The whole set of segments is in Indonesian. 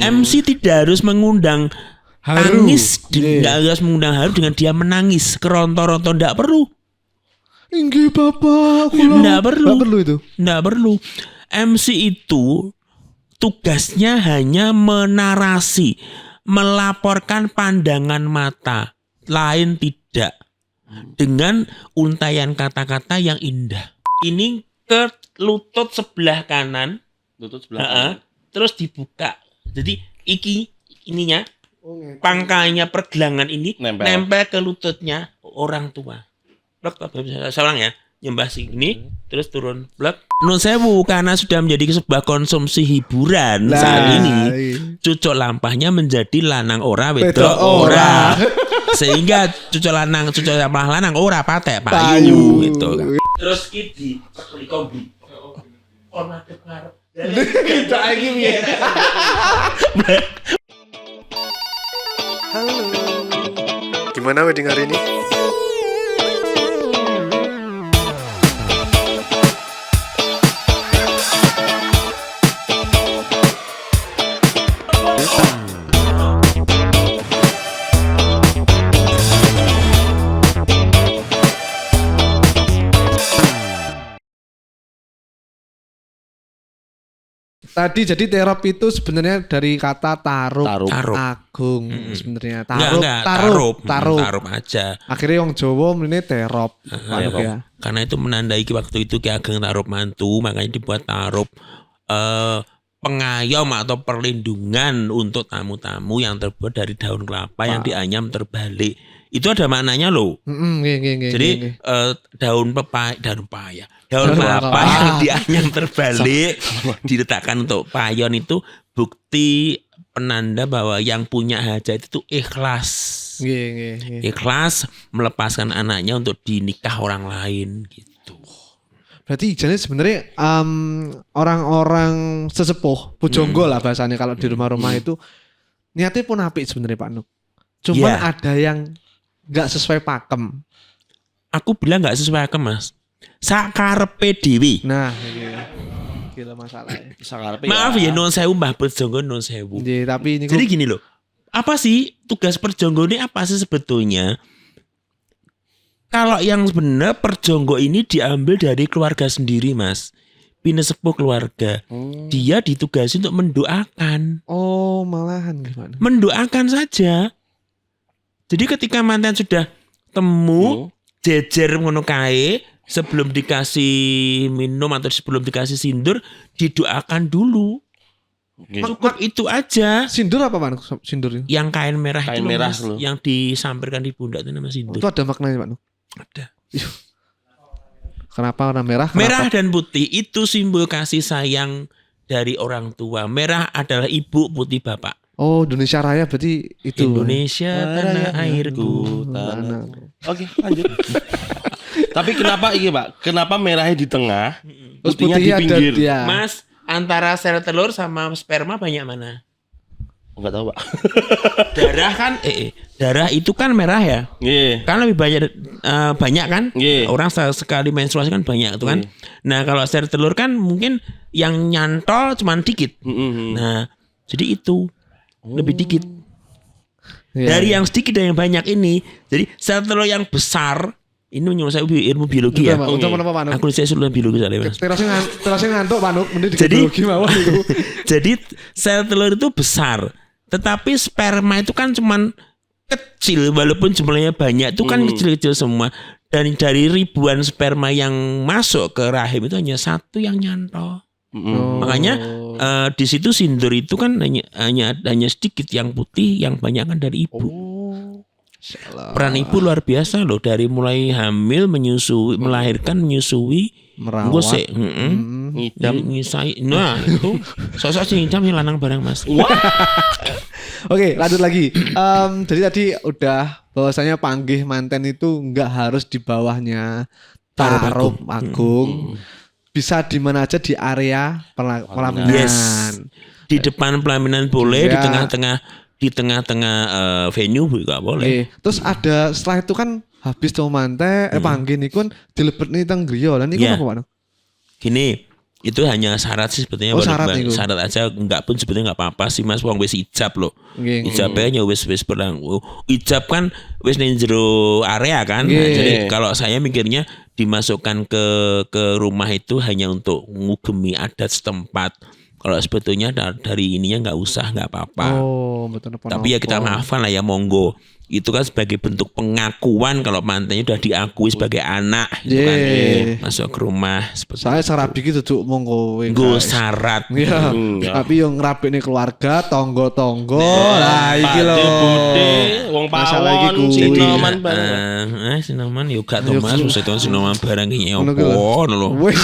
MC tidak harus mengundang Haru. tangis, tidak harus mengundang haru dengan dia menangis kerontor-rontor, tidak perlu. Inggih Bapak, Nggak perlu. Nggak perlu itu. Nggak perlu. MC itu tugasnya hanya menarasi, melaporkan pandangan mata, lain tidak. Dengan untayan kata-kata yang indah. Ini ke lutut sebelah kanan. Lutut sebelah kanan. Terus dibuka. Jadi ininya pangkalnya pergelangan ini nempel ke lututnya orang tua. Blok, saya ulang ya. Nyembah sini terus turun blok. Nun sewu karena sudah menjadi sebuah konsumsi hiburan saat ini. Cucuk lampahnya menjadi lanang ora wedok ora. Sehingga cucuk lampah lanang ora patek payu gitu kan. Terus ki di kombi. Ono ngarep. Kita lagi piye? Halo. Gimana wedding hari ini? Tadi jadi terop itu sebenarnya dari kata tarup. Agung sebenarnya tarup aja. Akhirnya yang Jawa ini terop. Ya. Karena itu menandai waktu itu Ki Ageng tarup mantu, makanya dibuat tarup pengayom atau perlindungan untuk tamu-tamu yang terbuat dari daun kelapa yang dianyam terbalik. Itu ada maknanya loh. Jadi daun pepaya, daun kelapa yang dianyam terbalik diletakkan untuk payon itu bukti penanda bahwa yang punya hajat itu ikhlas. Ikhlas melepaskan anaknya untuk dinikah orang lain gitu. Berarti jadi sebenarnya orang-orang sesepuh pujangga lah bahasanya kalau di rumah-rumah itu niatnya pun apik sebenarnya Pak Nuk. Cuman ada yang nggak sesuai pakem. Aku bilang nggak sesuai pakem Mas. Sakarepe dhewe. Nah, gila masalahnya. Maaf ya non sewu Mbah Perjonggo non sewu. Tapi ini jadi gini loh. Apa sih tugas Perjonggo ini apa sih sebetulnya? Kalau yang benar Perjonggo ini diambil dari keluarga sendiri Mas. Pinesepuh keluarga. Dia ditugasi untuk mendoakan. Oh, malahan gimana? Mendoakan saja. Jadi ketika mantan sudah temu, jejer ngono kae, sebelum dikasih minum atau sebelum dikasih sindur, didoakan dulu. Cukup itu aja. Sindur apa Pak? Sindur yang kain merah kain itu merah Mas, yang disampirkan di pundak itu namanya sindur. Itu ada maknanya Pak? Ada. Kenapa warna merah? Merah dan putih itu simbol kasih sayang dari orang tua. Merah adalah ibu, putih bapak. Oh, Indonesia Raya berarti itu. Indonesia tanah airku. Oke, lanjut. Tapi kenapa ini Pak? Kenapa merahnya di tengah, putihnya di pinggir? Mas, antara sel telur sama sperma banyak mana? Enggak tahu Pak. Darah kan, darah itu kan merah ya. Kan lebih banyak kan. Orang sekali menstruasi kan banyak itu kan. Nah kalau sel telur kan mungkin yang nyantol cuma dikit. Nah jadi itu lebih dikit. Dari yang sedikit dan yang banyak ini. Jadi sel telur yang besar. Ini menurut saya ilmu biologi ya. Aku saya sudah biologi soalnya Mas. Terusnya ngantuk Pak Nuk. Biologi mawon itu. Jadi sel telur itu besar. Tetapi sperma itu kan cuman kecil walaupun jumlahnya banyak itu kan kecil-kecil semua. Dan dari ribuan sperma yang masuk ke rahim itu hanya satu yang nyantol. Makanya di situ sindur itu kan hanya sedikit yang putih, yang banyak kan dari ibu. Peran ibu luar biasa loh, dari mulai hamil, menyusui, melahirkan, menyusui, merawat, ngidam, ngisai. Nah itu sosok sih ngidam yang lanang bareng Mas. Oke, lanjut lagi. Jadi tadi udah bahwasanya panggih manten itu nggak harus di bawahnya tarup agung. Bisa di mana aja di area pelaminan. Yes. Di depan pelaminan boleh, di tengah-tengah venue juga boleh. Terus ada setelah itu kan habis tuh manten panggih niku kan dilebetni teng griya. Lan niku apa Pak? Gini, Itu hanya syarat sih sebetulnya. Syarat itu. Syarat aja, enggak pun sebetulnya enggak apa-apa sih Mas, wong wis ijab loh. Ijabnya wis perang. Ijab kan wis ning jero area kan. Nah, jadi kalau saya mikirnya dimasukkan ke rumah itu hanya untuk ngugemi adat setempat. Kalau sebetulnya dari ininya enggak usah, enggak apa-apa. Betul. Tapi ya kita maafkan lah ya, monggo. Itu kan sebagai bentuk pengakuan kalau mantannya udah diakui sebagai anak itu kan masuk ke rumah. Saya serabi gitu cuk, monggo nggo syarat. Iya. Tapi yang ngrapikne keluarga, tonggo-tonggo. Lah iki lho. Wong Masalah iki pawon kuwi. sinoman bareng. Sinoman yo gak to Mas, usah to sinoman barang iki opo lho. Wis.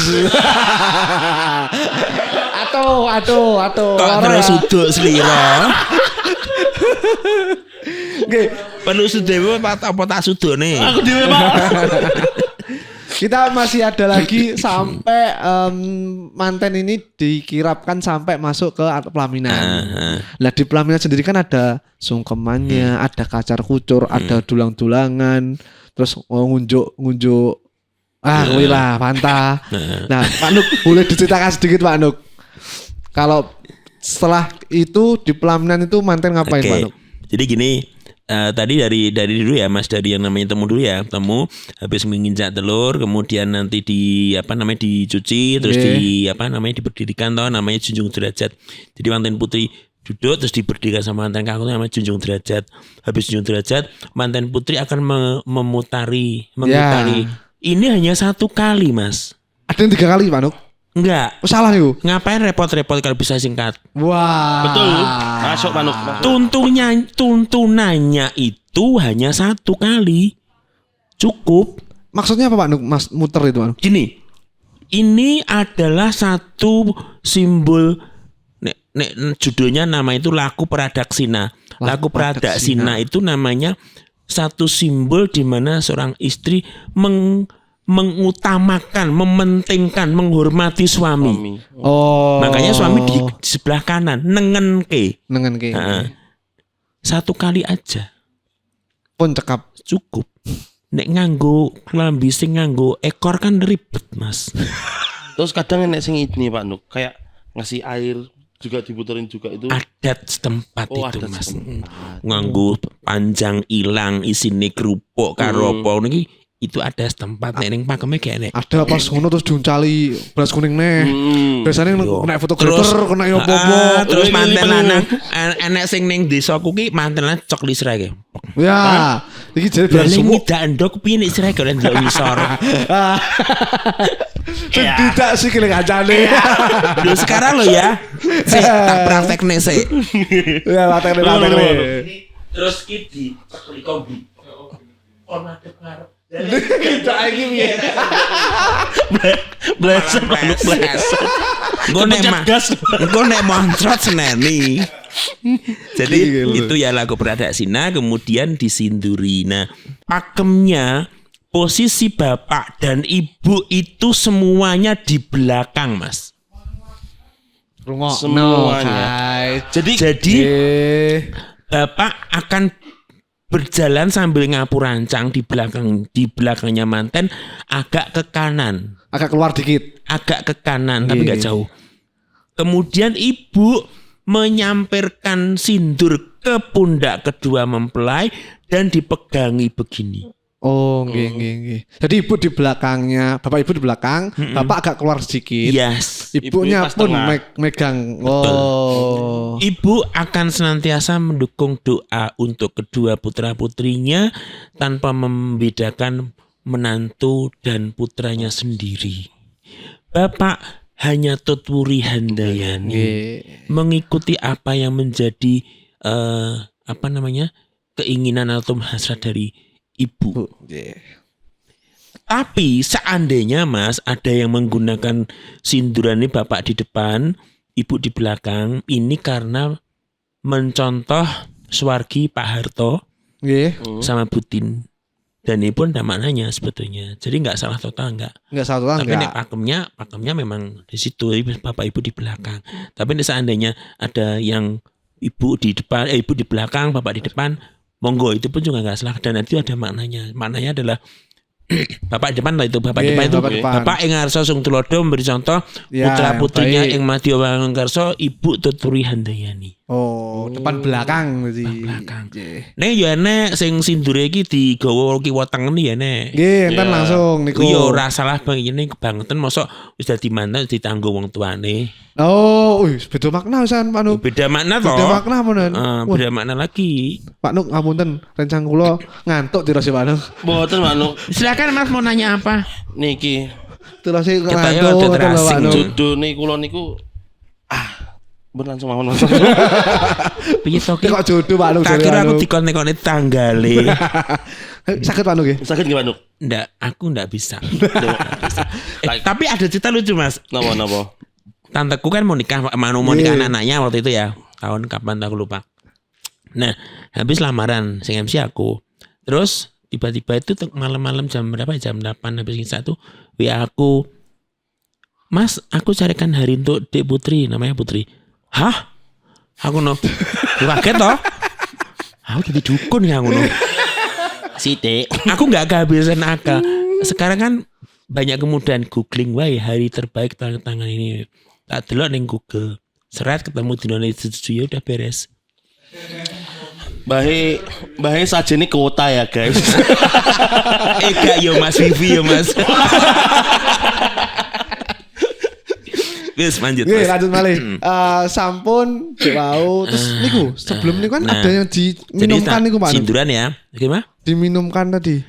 Aduh. Kok terus uduk slira. Oke, perlu sudewe apa tak sudone? Aku dhewe Pak. Kita masih ada lagi sampai manten ini dikirapkan sampai masuk ke pelaminan. Lah di pelaminan sendiri kan ada sungkemannya, ada kacar kucur, ada dulang-dulangan, terus ngunjuk kuwi lah pantah. Nah, Pak Nuk boleh diceritakan sedikit Pak Nuk. Kalau setelah itu di pelaminan itu manten ngapain Pak Nuk? Jadi gini, tadi dari dulu ya Mas, dari yang namanya temu dulu ya, temu habis menginjak telur, kemudian nanti dicuci, terus diberdirikan toh, namanya junjung derajat. Jadi manten putri duduk terus diberdirikan sama manten kakak, namanya junjung derajat. Habis junjung derajat, manten putri akan mengutari. Ini hanya 1 kali Mas. Ada yang 3 kali Pak Nuk? Enggak. Salah yuk. Ngapain repot-repot kalau bisa singkat? Wah. Betul. Masuk Pak Nuk. Tuntunannya itu hanya 1 kali. Cukup. Maksudnya apa Pak Nuk? Mas muter itu Pak Nuk? Gini. Ini adalah satu simbol, nek judulnya nama itu laku pradaksina. Laku pradaksina itu namanya satu simbol di mana seorang istri mengutamakan, mementingkan, menghormati suami. Makanya suami di sebelah kanan, nengenke. 1 kali aja. Pun cekap cukup. Nek nganggo klambi sing nganggo ekor kan ribet Mas. Terus kadang nek sing ini Pak Nuk kayak ngasih air juga diputerin juga itu. Adat setempat itu Mas. Nganggo panjang ilang isine kerupuk karo apa niki. Itu ada setempat ning pakemnya kayak nek. Ada pas ngono terus diuncali beras kuning neh. Biasanya kena fotografer, kena yo popo. Terus manten lanang enek sing ning desaku ki manten lanang cok lisra iki. Ya, iki jare beras sing sumuk. ndak ndok piye nek sira kok ndelok ngisor. Tidak sih kene kancane. Lho sekarang lo ya. Sik tak praktekne sik. Ya praktekne. Terus ki di cekli kombi. Ono adep ngarep. Kita iki piye? Bleset. Gue nek moncrot seneni. Jadi itu ya laku pradaksina, kemudian disinduri. Nah, pakemnya posisi bapak dan ibu itu semuanya di belakang Mas. Semuanya. Jadi bapak akan berjalan sambil ngapu rancang di belakangnya manten agak ke kanan. Agak keluar dikit. Agak ke kanan tapi gak jauh. Kemudian ibu menyampirkan sindur ke pundak kedua mempelai dan dipegangi begini. Nggih. Jadi ibu di belakangnya, bapak ibu di belakang, bapak agak keluar sedikit. Yes. Ibunya pun megang. Ibu akan senantiasa mendukung doa untuk kedua putra-putrinya tanpa membedakan menantu dan putranya sendiri. Bapak hanya tuturi handayani, mengikuti apa yang menjadi keinginan atau hasrat dari ibu. Tapi seandainya Mas ada yang menggunakan sinduran ini, bapak di depan, ibu di belakang, ini karena mencontoh Swargi Pak Harto sama Putin. Dan ini pun ada maknanya sebetulnya. Jadi nggak salah total enggak. Nggak salah total. Tapi nek pakemnya memang di situ, bapak ibu di belakang. Tapi seandainya ada yang ibu di depan, ibu di belakang, bapak di depan, monggo, itu pun juga nggak salah. Dan itu ada maknanya. Maknanya adalah Bapak depan lah itu, bapak Nggih, depan itu. bapak depan. Bapak ing ngarsa sung tulodo memberi contoh Ya, putra yang putrinya baik. ing madya wangarsa Ibu Tuturi Handayani. Oh, depan belakang berarti. Belakang. Nggih. Nek yo enek sing sindure iki digawa kiwa tengen ya nek. Nggih, enten langsung niku. Yo ora salah bang ini kebangetan mosok wis dadi mantan ditanggung wong tuane. Oh, wis beda makna pisan Pak Nuk. Beda makna toh. Beda makna menan. Beda makna lagi. Pak Nuk ngapunten, rencang kula ngantuk tirose Pak Nuk. Mboten Manuk. Silakan Mas mau nanya apa? Niki Tirose Kita ya ngantuk udah terus, Pak terasing, Nuk. Cuk. judul kula niku ben langsung mawon langsung. Piye to ki? Kok jodoh Pak Nuk. Tak jare kira Pak aku Nuk. dikon-kone tanggale. Sakit Pak Nuk nggih. Sakit nggih Manuk? Ndak, aku ndak bisa. Tapi ada cerita lucu Mas. Napa? Tanteku kan mau nikah Iya. anak-anaknya waktu itu ya. Tahun kapan aku lupa. Nah, habis lamaran sing MC aku. Terus tiba-tiba itu malam-malam jam berapa? Jam 8 habis satu WA aku. Mas, aku carikan hari untuk Dek Putri, namanya Putri. Hah? Aku no. Kaget toh? Aku jadi dukun ya ngono. Sithik. Aku nggak kehabisan akal. Sekarang kan banyak kemudahan googling wae hari terbaik tangan ini. Tak delok ning Google. Seret ketemu dinane ya udah beres. Bahe sajene kuota ya, guys. Gak yo Mas Vivi yo Mas. Wis lanjut Nggih, Mas. lanjut malih. Sampun wau terus niku sebelum niku kan Nah, ada yang diminumkan niku Pak Nuk. Sinduran ya. Gimana? Diminumkan tadi.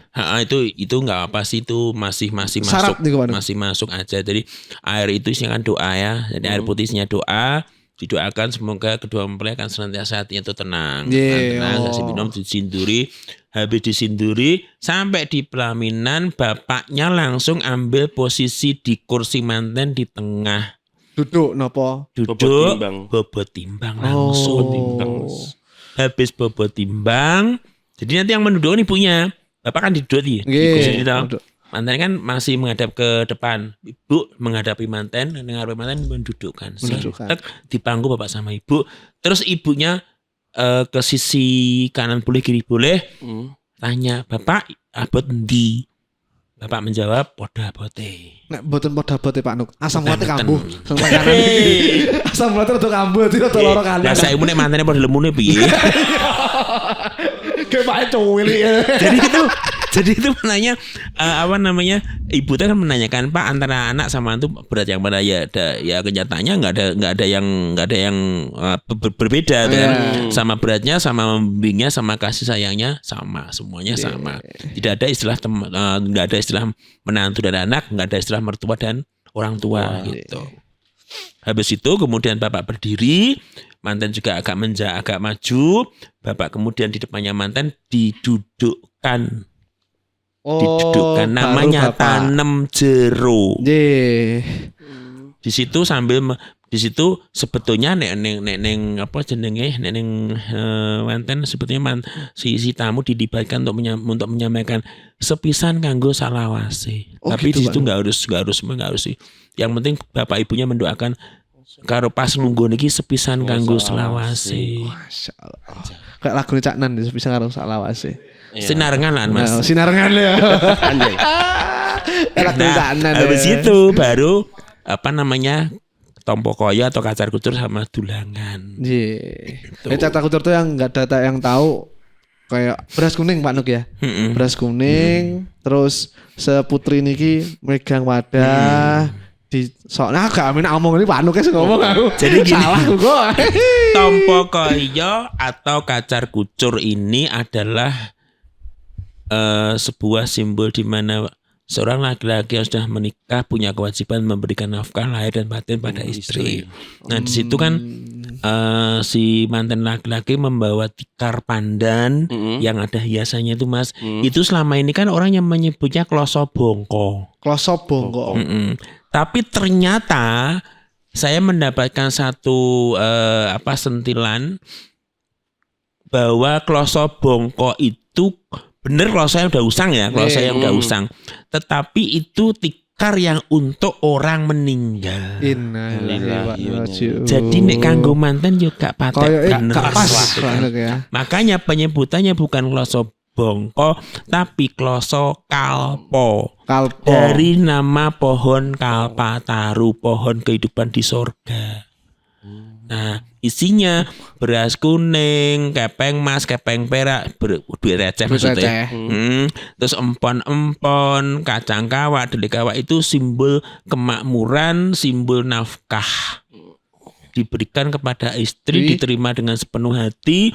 Itu nggak apa sih, itu masih Syarat masuk nih, Pak Nuk. masih masuk aja. Jadi air itu isinya kan doa ya. Jadi air putih isinya doa. Didoakan semoga kedua mempelai akan senantiasa hatinya itu tenang. Yeah, Tenang, oh. kasih minum, disinduri. Habis disinduri sampai di pelaminan bapaknya langsung ambil posisi di kursi manten di tengah. Duduk nopo? Duduk timbang. bobot timbang langsung. Habis bobot timbang. Jadi nanti yang menduduk ibunya. Bapak kan duduk di kursi Nggih. itu. Duduk. Manten kan masih menghadap ke depan. Ibu menghadapi manten, menghadapi manten mendudukkan. Mendudukkan. Tek, di pangku bapak sama ibu. Terus ibunya ke sisi kanan boleh kiri boleh. Tanya, Bapak abot endi? Bapak menjawab, podo abote. Nek mboten padha bote Pak Nuk. Asam late Mboten. kambuh. Sampai kanan iki. Asam late rada kambuh dadi rada lara kanan. Lah saiki nek mantene padha lemune piye? Kayak Pak Cuwil ya. Jadi itu menanya ibu tuh kan menanyakan Pak antara anak sama itu berat yang mana ya kenyataannya nggak ada yang berbeda kan, sama beratnya sama membimbingnya sama kasih sayangnya sama semuanya sama, tidak ada istilah nggak ada istilah menantu dan anak, nggak ada istilah mertua dan orang tua gitu. Habis itu kemudian bapak berdiri, manten juga agak maju, bapak kemudian di depannya manten didudukkan. Didudukkan namanya tanam jero. Di situ sebetulnya neng apa jenenge neng manten sebetulnya si tamu dilibatkan untuk menyampaikan sepisan kanggo salawase. Tapi gitu, di situ nggak harus sih. Yang penting bapak ibunya mendoakan karo pas nunggu niki sepisan kanggo selawase. Masyaallah. Kayak lagu Cak Nan bisa karo salawase. Sinarengan lah Mas. Nah, sinarengan ya. Anjay. Lagu Cak Nan. Habis itu baru tompo koyo atau kacar kucur sama dulangan. Iya. Kacar kucur tuh yang nggak ada yang tahu kayak beras kuning Pak Nuk ya. Beras kuning, terus seputri niki megang wadah di soalnya gak amin ngomong ini Pak Nuk ngomong aku. Jadi gini. Salah aku kok. Tompo koyo atau kacar kucur ini adalah sebuah simbol di mana seorang laki-laki yang sudah menikah punya kewajiban memberikan nafkah lahir dan batin pada istri. Nah di situ kan si mantan laki-laki membawa tikar pandan yang ada hiasannya itu Mas. Itu selama ini kan orang yang menyebutnya kloso bongko. Kloso bongko. Tapi ternyata saya mendapatkan satu sentilan bahwa kloso bongko itu bener kloso yang udah usang ya, kloso yang udah usang. Tetapi itu tikar yang untuk orang meninggal. Innalillahi. Jadi nek kanggo manten yo gak patek bener. Gak pas ya. Makanya penyebutannya bukan kloso bongko tapi kloso kalpo. Kalpo. Dari nama pohon kalpataru, pohon kehidupan di sorga. Nah, isinya beras kuning, kepeng emas, kepeng perak, duit receh maksudnya. Terus empon-empon, kacang kawak, delik kawak itu simbol kemakmuran, simbol nafkah. Diberikan kepada istri, diterima dengan sepenuh hati,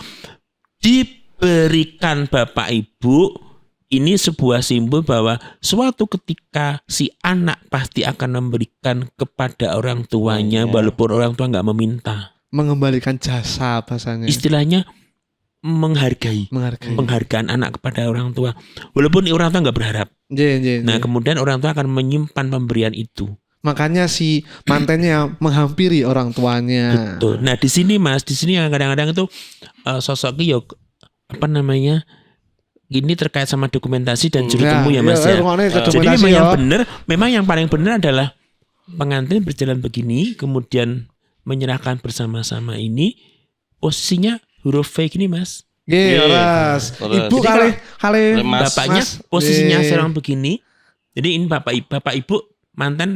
diberikan bapak ibu. Ini sebuah simbol bahwa suatu ketika si anak pasti akan memberikan kepada orang tuanya walaupun orang tua nggak meminta. Mengembalikan jasa bahasanya. Istilahnya menghargai. Penghargaan anak kepada orang tua. Walaupun orang tua nggak berharap. Nah kemudian orang tua akan menyimpan pemberian itu. Makanya si mantennya menghampiri orang tuanya. Betul. Nah di sini Mas, di sini yang kadang-kadang itu sosoknya ini terkait sama dokumentasi dan juru temu ya Mas ya. Jadi memang yang paling benar adalah pengantin berjalan begini, kemudian menyerahkan bersama-sama ini, posisinya huruf V gini Mas. Ras. Ibu kali bapaknya posisinya serang begini. Jadi ini bapak ibu mantan.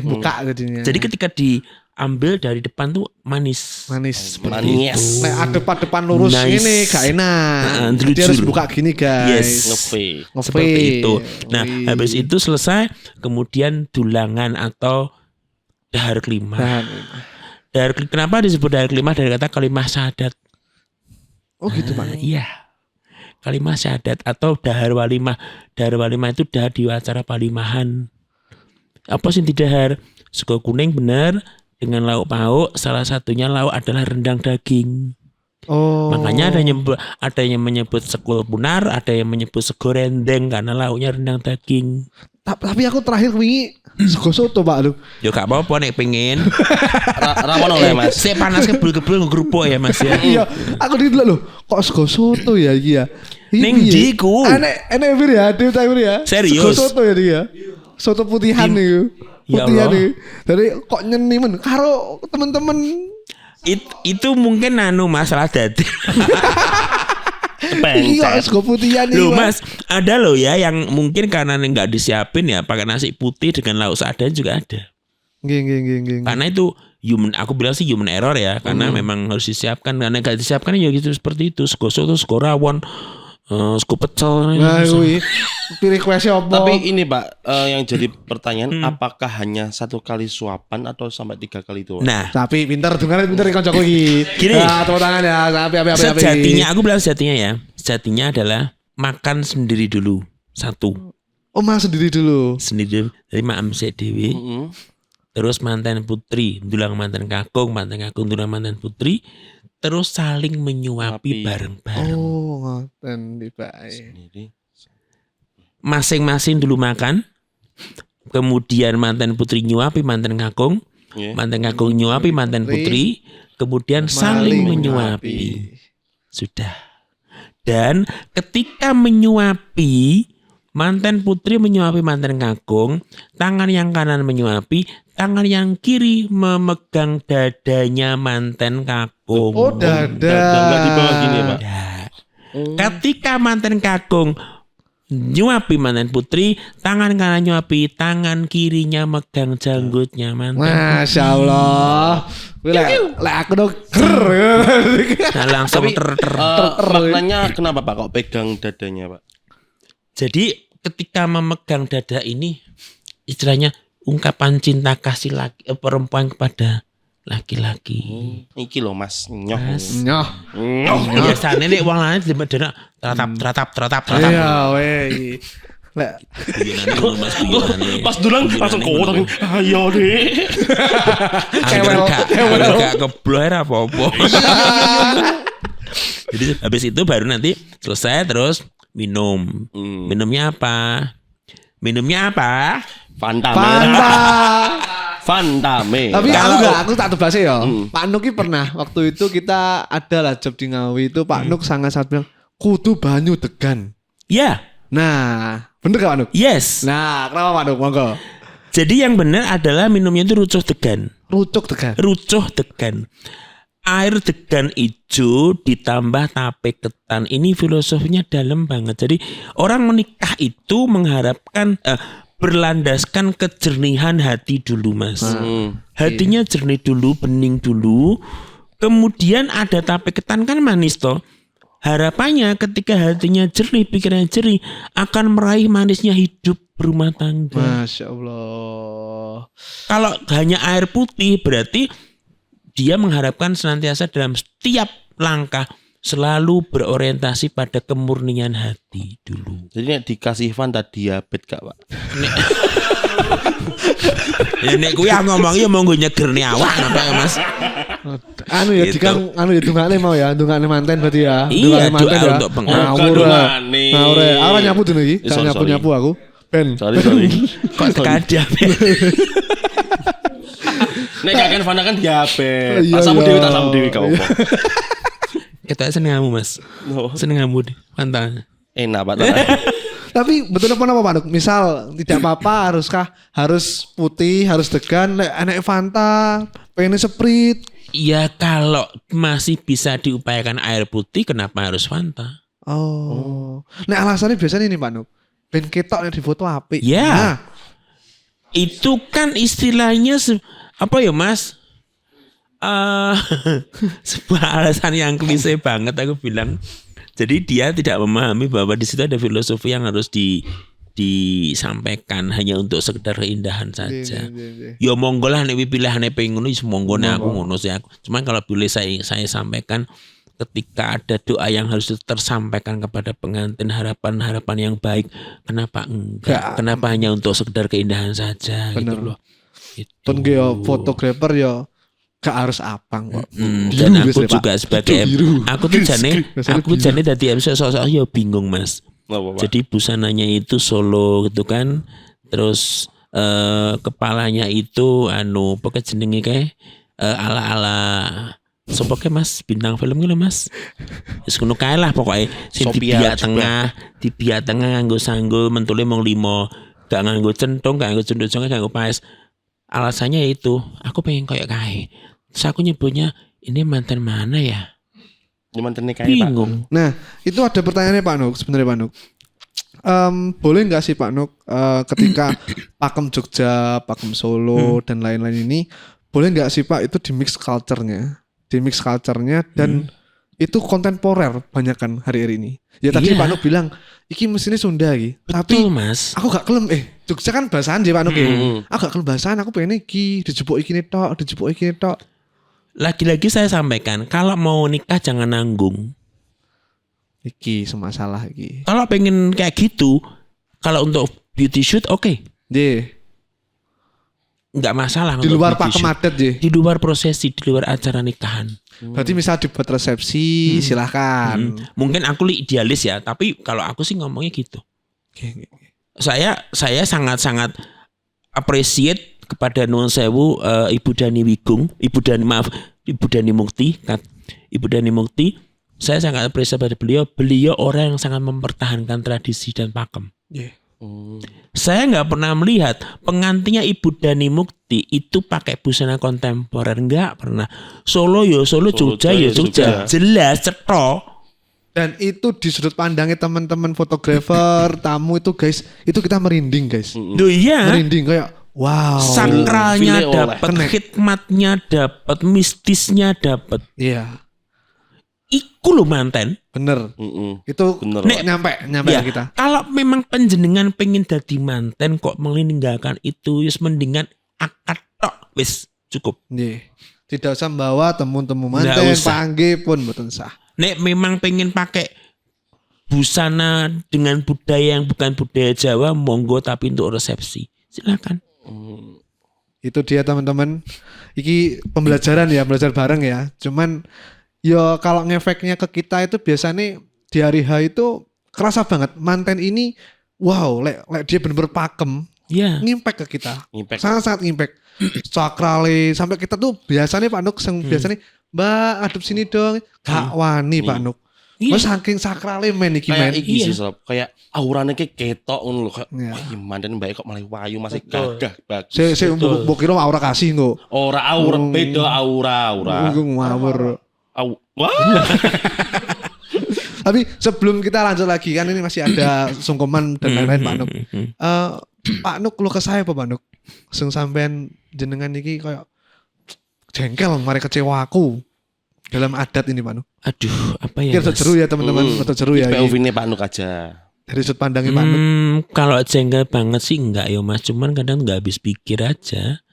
Buka jadinya. Jadi ketika diambil dari depan tuh manis. Manis. Nek depan lurus ini gak enak. Dia harus buka gini guys. Seperti itu. Nah, habis itu selesai, kemudian dulangan atau dahar kelimah. Kenapa disebut dahar kelimah? Dari kata kalimah syahadat. Oh gitu Pak. Iya. Kalimah syahadat atau dahar walimah. Dahar walimah itu dahar di acara palimahan. Apa sih dahar? Sego kuning benar. Dengan lauk pauk, salah satunya lauk adalah rendang daging. Makanya ada yang menyebut sekul punar, ada yang menyebut sego rendeng karena lauknya rendang daging. Tapi aku terakhir wingi sego soto Pak lu. Yo gak apa-apa nek pengen. Rawon oleh Mas. Saya panas kebul-kebul ngerupuk ya Mas ya. Iya, aku di dulu loh. Kok sego soto ya iki ya? Ning ndi ku? Enek bir ya, ya. Serius. Sego soto ya dia. Soto putihan nih. Ya Allah. Dari kok nyenimen karo temen-temen itu mungkin masalah dadi. Iya, sego putihan loh Mas, ada loh ya yang mungkin karena nggak disiapin ya pakai nasi putih dengan lauk seadanya juga ada. Geng. Karena itu aku bilang sih human error ya, karena memang harus disiapkan. Karena nggak disiapkan ya gitu seperti itu. Sego soto, sego rawon, sego pecel. Nah, pilih kuasi apa? Tapi ini Pak, yang jadi pertanyaan, apakah hanya 1 kali suapan atau sampai 3 kali itu? Nah, tapi pintar kancaku iki. Gini. Tepuk tangan ya, api. Sejatinya aku bilang sejatinya adalah makan sendiri dulu. 1. Mas sendiri dulu. Sendiri dari Mak Amsek dewi. Terus mantan putri, dulang mantan kakung dulang mantan putri. Terus saling menyuapi bareng-bareng. Ngoten dibae. Masing-masing dulu makan, kemudian mantan putri nyuapi mantan kakung, mantan kakung nyuapi mantan putri, kemudian saling menyuapi. Sudah. Dan ketika menyuapi, mantan putri menyuapi mantan kakung, tangan yang kanan menyuapi, tangan yang kiri memegang dadanya mantan kakung. Oh, dada. Enggak di bawah gini, Pak. Ketika mantan kakung nyuapi mantan putri, tangan kanan nyuapi, tangan kirinya megang janggutnya mantan. Masya Allah. Lek aku dong Nah langsung maknanya kenapa Pak kok pegang dadanya Pak? Jadi ketika memegang dada ini istilahnya ungkapan cinta kasih perempuan kepada laki-laki. Iki loh Mas Nyoh. Biasanya nek wong lanang dina teratap. Iya weh. Lek pas dulang langsung kotong. Ayo deh. Gak kebloer apa-apa. Jadi habis itu baru nanti selesai terus minum. Minumnya apa? Fanta me. Tapi aku tak tebak sih ya. Pak Nuk pernah waktu itu kita ada lah job di Ngawi itu Pak Nuk sangat bilang kudu banyu degan. Iya. Nah, bener gak Pak Nuk? Yes. Nah, kenapa Pak Nuk? Monggo. Jadi yang benar adalah minumnya itu rucuh degan. Rucuh degan. air degan ijo ditambah tape ketan. Ini filosofinya dalam banget. Jadi orang menikah itu mengharapkan berlandaskan kejernihan hati dulu, Mas. Hatinya jernih dulu, bening dulu. Kemudian ada tape ketan kan manis toh. Harapannya ketika hatinya jernih, pikirannya jernih, akan meraih manisnya hidup berumah tangga. Masya Allah. Kalau hanya air putih berarti dia mengharapkan senantiasa dalam setiap langkah selalu berorientasi pada kemurnian hati dulu. Jadi nek dikasih Fanta diabetes gak, Pak? Ya nek kuwi ngomong ya monggo nyegerne awak napa ya, Mas. Anu ya, Gitu. dikang anu ya dungane mau ya, dungane manten berarti ya. Iya, Dungane manten doa ya. untuk pengantin. Ngawur. Dungane. Ngawur. Ora nyapu dene iki, gak Sorry. nyapu aku. Ben. Sorry. Kok tekadap ya? Nek kakek Fanta kan diabetes. Iya, Asamu iya. dewi tak samu dewi kau apa? Kita seneng kamu, Mas. No. Seneng kamu deh. Pantang. Enak, Pak. Tapi betul apa Pak Nuk? Misal tidak apa-apa harus putih, harus degan, lek enek Fanta, pengen Sprite. Ya kalau masih bisa diupayakan air putih kenapa harus Fanta? Oh. Nek alasannya biasanya ini Pak Nuk. Ben ketok nek di foto apik. Ya. Nah, Itu kan istilahnya apa ya, Mas? Sebuah alasan yang klise banget aku bilang. Jadi dia tidak memahami bahwa di situ ada filosofi yang harus disampaikan hanya untuk sekedar keindahan saja. Ya monggo lah nek pilihane pengen ngono wis monggo nek aku ngono sih aku. Cuman kalau boleh saya sampaikan ketika ada doa yang harus tersampaikan kepada pengantin, harapan-harapan yang baik, kenapa enggak? Kenapa hanya untuk sekedar keindahan saja bener. gitu loh. Itu. Pun yo fotografer yo gak harus apang kok. Dan Biru aku wis, Pak. juga sebagai Biru. aku tuh jane tadi episode sosok ya bingung, Mas. Apa, Pak? Jadi busananya itu solo gitu kan. Terus kepalanya itu pokoknya jenenge kayak ala-ala sopo ke Mas bintang film gitu Mas. Wis ngono kae lah pokoknya sing Sophia di biak tengah nganggo sanggul mentule mung 5. Gak nganggo centong, gak nganggo cendol-cendol, gak nganggo paes. Alasannya itu aku pengen kayak kae. Terus aku nyebutnya ini mantan mana ya? Cuman tenek kayak Pak. Bingung. Nah, itu ada pertanyaannya Pak Nuk, sebenarnya Pak Nuk. Boleh nggak sih Pak Nuk ketika Pakem Jogja, Pakem Solo dan lain-lain ini, boleh nggak sih Pak itu di mix culture-nya dan itu kontemporer banyak kan hari ini. Ya tadi Iya. Pak Nuk bilang iki mesinnya Sunda iki. Tapi Betul, Mas. aku gak kelem Jogja kan bahasan Pak Nuk ya. Aku gak kelem bahasan, aku pengen iki dijebuk iki tok. Lagi-lagi saya sampaikan, kalau mau nikah jangan nanggung. Iki semasalah iki. Kalau pengen kayak gitu, kalau untuk beauty shoot oke. Ye, Nggak masalah. di untuk luar beauty pakem shoot. adat ye. Di luar prosesi, di luar acara nikahan. Berarti misal dibuat resepsi silahkan. Mungkin aku idealis ya, tapi kalau aku sih ngomongnya gitu. Oke. Saya sangat-sangat appreciate kepada nuwun sewu Ibu Dani Mukti. Ibu Dani Mukti, saya sangat appreciate pada beliau. Beliau orang yang sangat mempertahankan tradisi dan pakem. Yeah. Saya nggak pernah melihat pengantinnya Ibu Dani Mukti itu pakai busana kontemporer, nggak pernah. Solo yo Solo, Jogja yo Jogja, jelas cetok. Dan itu di sudut pandangnya teman-teman fotografer, tamu itu guys, itu kita merinding guys. Duh iya. Merinding kayak wow. Sakralnya Feel-nya oleh. dapat, hikmatnya dapat, mistisnya dapat. Iya, Iku lo manten. bener. Itu Bener, Nek, nyampe Ya, kita. kalau memang penjenengan pengen dadi manten kok meninggalkan itu, wis mendingan akad tok wis cukup. Iya. Tidak usah membawa temu-temu Nggak manten, usah. panggih pun mboten sah. Nek memang pengen pakai busana dengan budaya yang bukan budaya Jawa, monggo tapi untuk resepsi. Silakan. Itu dia teman-teman. Iki pembelajaran ya, belajar bareng ya. Cuman yo kalau ngefeknya ke kita itu biasanya di hari H itu kerasa banget manten ini wow, lek dia bener-bener pakem, Ya. ngimpact ke kita. Impact. Sangat-sangat impact. Sakrale sampai kita tuh biasanya Pak Nuk biasanya Mbak adep sini dong. Gak wani Pak Nuk. Iya. Mas saking sakrale men iki Kayak men. iki Iya. sih Sob. Kayak aurane kayak ketok ngono lho. Kayak Iya. wah iki manten mbake kok malah wayu masih Betul. gagah bagus. Saya mbok kira aura kasih engko. Ora aura beda aura. Engko ngawur. Wah. Tapi sebelum kita lanjut lagi kan ini masih ada sungkeman dan lain-lain Pak Nuk. Pak Nuk lu ke saya apa Pak Nuk? Sing sampean jenengan iki kayak jengkel mari kecewa aku dalam adat ini Pak Nuk. Aduh, apa ya? Kira seru ya teman-teman, betul seru ya. POV-nya Pak Nuk aja. Dari sudut pandangnya Pak Nuk. Kalau jengkel banget sih enggak ya Mas, cuman kadang enggak habis pikir aja.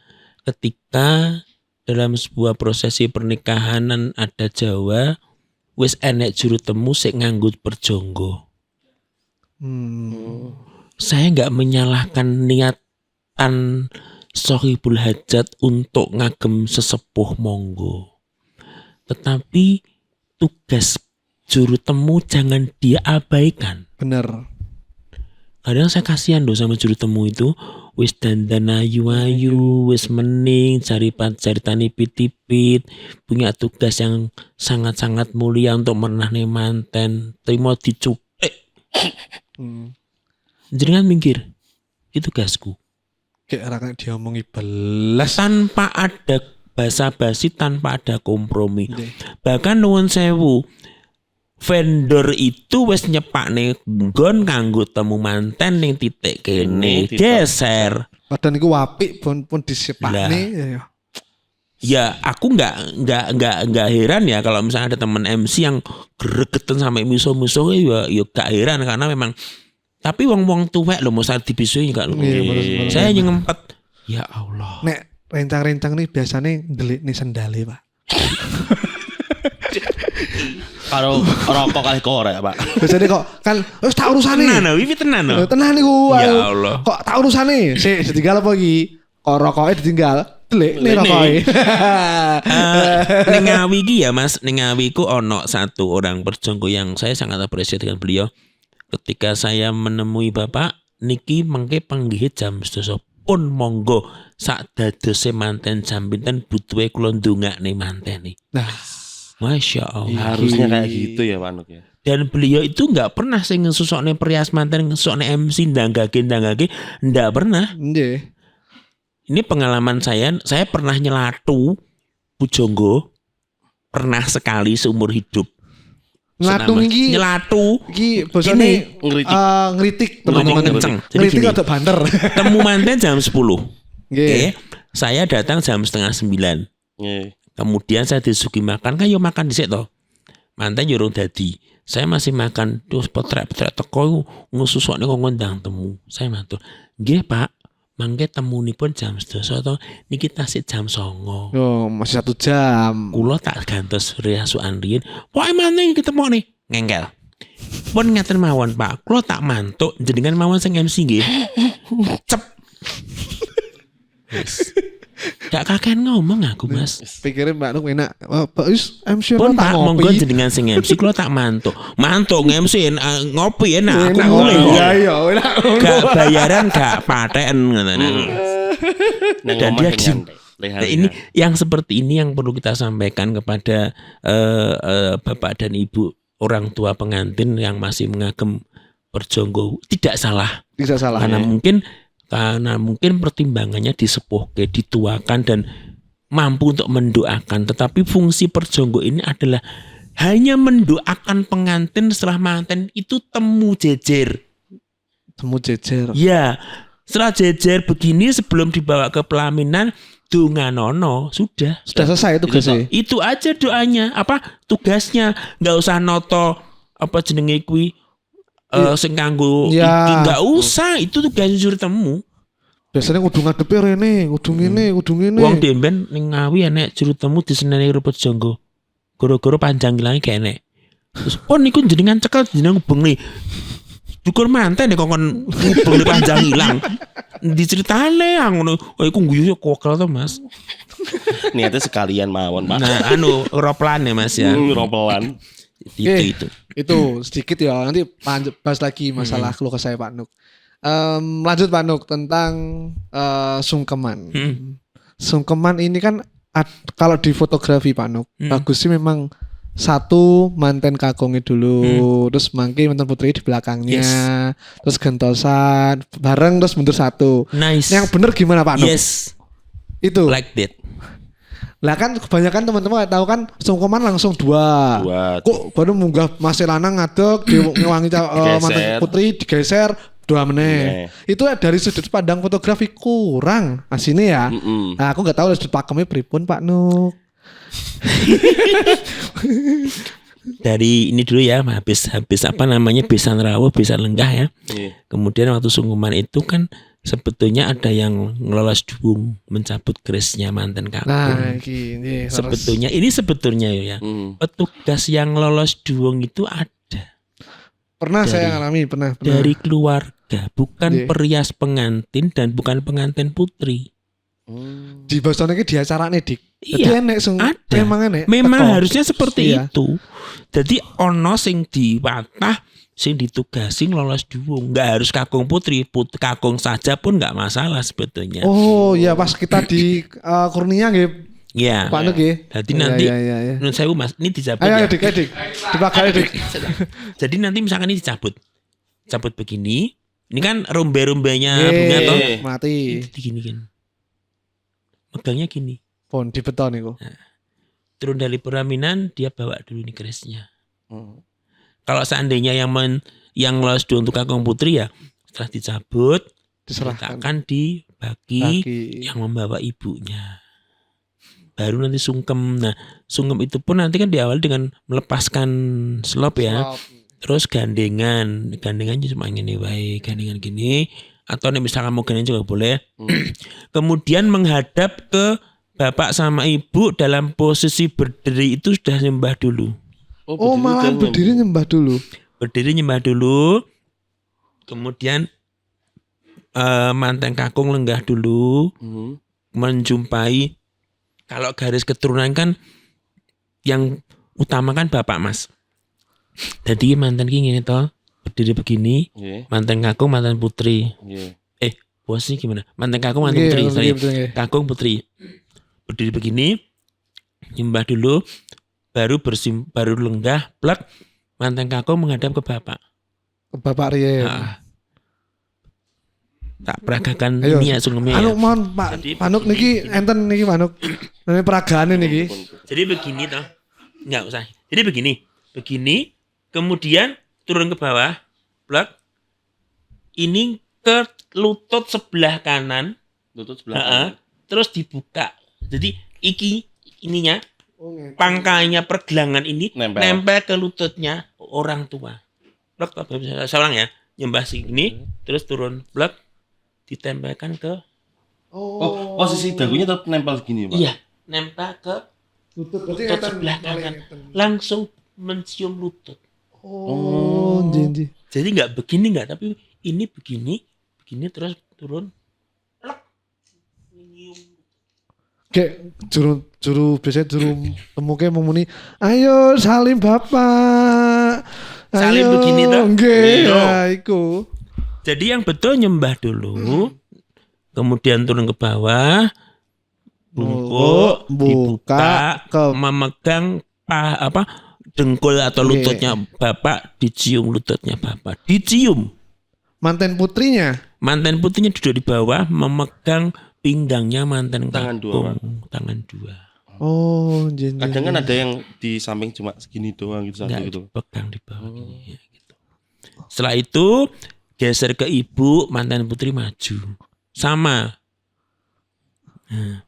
Ketika dalam sebuah prosesi pernikahan adat Jawa wis enek juru temu sik nganggut perjonggo. Saya enggak menyalahkan niatan Sohibul Hajat untuk ngagem sesepuh monggo. Tetapi tugas juru temu jangan dia abaikan. Bener. Kadang saya kasihan loh sama juru temu itu. Wis dandan ayu-ayu, wis mening, cari tani pitipit, punya tugas yang sangat-sangat mulia untuk menahne manten, terima dicuplik. Jangan minggir, itu tugasku. Kayak orang diomongi belas. Tanpa ada basa-basi, tanpa ada kompromi. Iya. Bahkan nuwun sewu, vendor itu wis nyepakne nggon kanggo temu manten ning titik kene geser. Padahal niku apik pun disepakne ya. Ya aku nggak heran ya kalau misalnya ada teman MC yang gregetan sampai miso-miso ya gak heran karena memang tapi wong-wong tuwek lho mosok dibisui gak lho. Iya, Saya yang ngempet ya Allah. Nek rencang-rencang nih biasanya ndelik nih sendale Pak. Kalau rokok kali korek Pak. Biasanya kok kan wis tak urusane. Tenan wiwi tenan lho. Tenan niku. Ya ayo. Allah. Kok tak urusane? Sik ditinggal apa iki? Kok rokoke ditinggal? Delik nih rokoke. Ning Ngawi iki ya Mas, ning Ngawi ku ono satu orang perjonggo yang saya sangat apresiasi dengan beliau. Ketika saya menemui Bapak niki mengke panggih jam 12 pun monggo sak dadose manten jam pinten butuhe kula ndongakne mantene. Nah, Masya Allah. Harusnya kayak gitu ya Pak Nuk ya. Dan beliau itu nggak pernah sing ngesusokne perias manten, ngesusokne MC ndanggake, ndak pernah. nggih. Ini pengalaman saya pernah nyelatu pujangga pernah sekali seumur hidup. Ngatu iki Nyelatu iki bosone ngritik. ngritik Ngomong teman-teman. kenceng. Jadi Ngritik gini. ada banter. Temu manten jam 10. Nggih. Saya datang jam 8:30. Nggih. Kemudian saya disuguhi makan, kan yo makan dhisik to. Manten yo urung dadi. Saya masih makan, terus potrek-potrek teko ngususokne kok ngundang temu. Saya matur, "Nggih, Pak. Mangke temunipun jam 12 to, niki tasik jam 09.00." Oh, masih 1 jam. Kula tak gantos riasukan riyin. Pokoke maneh ketemu nih, ngengkel. Pun ngaten mawon, Pak. Kula tak mantuk jenengan mawon sing MC nggih. Cep. Wis. Gak kakean ngomong aku, Mas. Pikirin Mbak Nuk enak. Pak Is MC Pun tak Pak monggo ngopi. jenengan sing MC kula tak mantuk. Mantuk MC ngopi enak aku Enak mulai. ngopi. Ya ya, enak. Gak bayaran gak paten ngoten. Nang Dan omah dia yang diem. nyantai. Nah, ini yang seperti ini yang perlu kita sampaikan kepada bapak dan ibu orang tua pengantin yang masih mengagem perjonggo. Tidak salah. Tidak salah. Karena mungkin pertimbangannya disepuhke, dituakan dan mampu untuk mendoakan. Tetapi fungsi perjonggo ini adalah hanya mendoakan pengantin setelah manten itu temu jejer. Temu jejer. Ya, setelah jejer begini sebelum dibawa ke pelaminan dunganono sudah selesai tugasnya. Itu aja doanya, tugasnya, nggak usah noto jenenge kuwi sing kanggo iki, nggak usah, itu tugas juru temu. Biasanya kudu ngadepi rene, kudu ngene, kudu ngene. Wong demben ning Ngawi enek juru temu diseneni karo perjonggo. Goro-goro panjang ilange gak enek. Terus niku jenengan cekel jenengan bengi. Dukur manten kok kon bengi panjang ilang. Diceritane ngono. Oh iku guyu kokel to, Mas. Niatnya sekalian mawon Pak. Nah, roplan ya Mas ya. Rompelan. Itu sedikit ya. Nanti bahas lagi masalah keluh kesah Pak Nuk. Lanjut Pak Nuk tentang sungkeman. Sungkeman ini kan kalau di fotografi Pak Nuk bagus sih memang satu manten kakungnya dulu, terus mangke manten putri di belakangnya, terus gentosan bareng terus mundur satu. Nice. Yang bener gimana Pak Nuk? Yes. Itu. Like that. Lah kan kebanyakan teman-teman tahu kan sungkeman langsung dua. Kok baru munggah masih lanang ngadeg ngewangi mantan putri digeser dua menit. Itu dari sudut pandang fotografi kurang asine ya. Nah, aku nggak tahu sudut pakemnya pripun Pak Nuk. Dari ini dulu ya, habis apa namanya besan rawuh, besan lenggah ya. Kemudian waktu sungkeman itu kan sebetulnya ada yang ngelolos duung mencabut kerisnya mantan kakung. Nah, ini sebetulnya ya. Petugas yang lolos duung itu ada. Pernah saya ngalami, pernah. Dari keluarga, bukan perias pengantin dan bukan pengantin putri. Di Boston ini di acara nih Dik. Iya, enek ada. Memang harusnya seperti itu. Jadi ono sing diwatah, sing ditugasi lolos duung. Nggak harus kakung putri, kakung saja pun nggak masalah sebetulnya. Oh iya, pas kita di Kurnia nggih. Iya. Pak Nuk nggih. Jadi nanti menurut saya Mas, ini dicabut. Ayo Dik. Dipakai Dik. Jadi nanti misalkan ini dicabut. Cabut begini. Ini kan rombe-rombenya bunga toh. Mati. Gini kan. Megangnya gini. Pon di beton itu. Nah, turun dari pelaminan dia bawa dulu nih kerisnya. Kalau seandainya yang lolos duung untuk kakung putri ya setelah dicabut diserahkan dibagi yang membawa ibunya. Baru nanti sungkem. Nah, sungkem itu pun nanti kan diawali dengan melepaskan selop ya. Terus gandengan cuma gini wae, gandengan gini atau nih misalkan mau gandengan juga boleh. Kemudian menghadap ke bapak sama ibu dalam posisi berdiri itu sudah nyembah dulu. Oh malah berdiri nyembah dulu. Berdiri nyembah dulu. Kemudian mantan kakung lenggah dulu. Menjumpai. Kalau garis keturunan kan yang utama kan bapak Mas. Jadi mantan gini toh berdiri begini. Mantan kakung mantan putri. Posisi gimana? Mantan kakung mantan putri. Kakung putri. Berdiri begini, nyembah dulu, baru lenggah, plek, mantan kakung menghadap ke bapak. Ke bapak Rien. Tak peragakan ini ya sungguhnya. Mohon Pak Manuk niki enten niki Manuk. Ini peragane niki. Jadi begini toh. Enggak usah. Jadi begini, kemudian turun ke bawah, plek. Ini ke lutut sebelah kanan. Terus dibuka. Jadi ininya pangkainya pergelangan ini nempel ke lututnya orang tua. Blok saya ulang ya, nyembah sini terus turun blok ditempelkan ke posisi dagunya tetap nempel gini Pak. Iya, nempel ke lutut sebelah kanan. Langsung mencium lutut. Jadi enggak begini enggak, tapi ini begini terus turun. Kayak juru temuke mau muni, ayo salim bapak. Salim begini toh. Nggih, iku. Jadi yang betul nyembah dulu. Kemudian turun ke bawah. Bungkuk, dibuka, memegang dengkul atau lututnya bapak, dicium lututnya bapak. Dicium. Mantan putrinya duduk di bawah memegang pinggangnya mantan tangan dua. Oh, kadang kan ada yang di samping cuma segini doang gitu satu gitu. Pegang di bawah gini ya, gitu. Setelah itu geser ke ibu, mantan putri maju. Sama. Nah.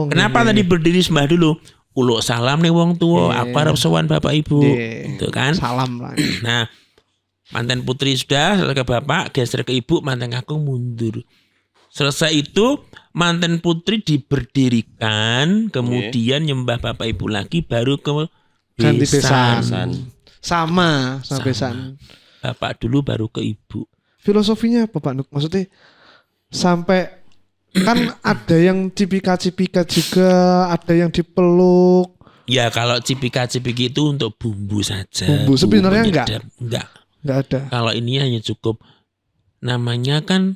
Kenapa tadi berdiri sembah dulu? Uluk salam nih wong tua, aku harap sowan bapak ibu. Gitu kan? Salam lah. Nah, mantan putri sudah ke bapak, geser ke ibu, mantan kakung mundur. Selesai itu mantan putri diberdirikan, kemudian nyembah bapak ibu lagi, baru ke besan. Sama besan. Bapak dulu baru ke ibu. Filosofinya apa Pak Nuk? Maksudnya sampai kan ada yang cipika-cipika juga, ada yang dipeluk. Ya kalau cipika-cipiki itu untuk bumbu saja. Bumbu sebenarnya enggak ada. Kalau ini hanya cukup namanya kan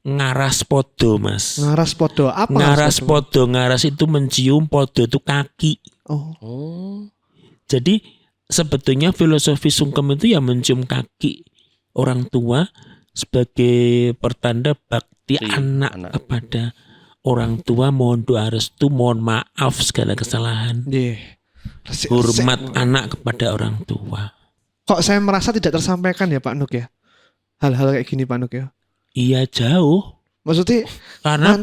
ngaras podo Mas. Ngaras podo apa? Ngaras itu mencium, podo itu kaki. Oh. Jadi sebetulnya filosofi sungkem itu ya mencium kaki orang tua sebagai pertanda bakti anak kepada orang tua, mohon doa restu, mohon maaf segala kesalahan. Hormat anak kepada orang tua. Kok saya merasa tidak tersampaikan ya Pak Nuk ya? Hal-hal kayak gini Pak Nuk ya? Iya jauh. Maksudnya karena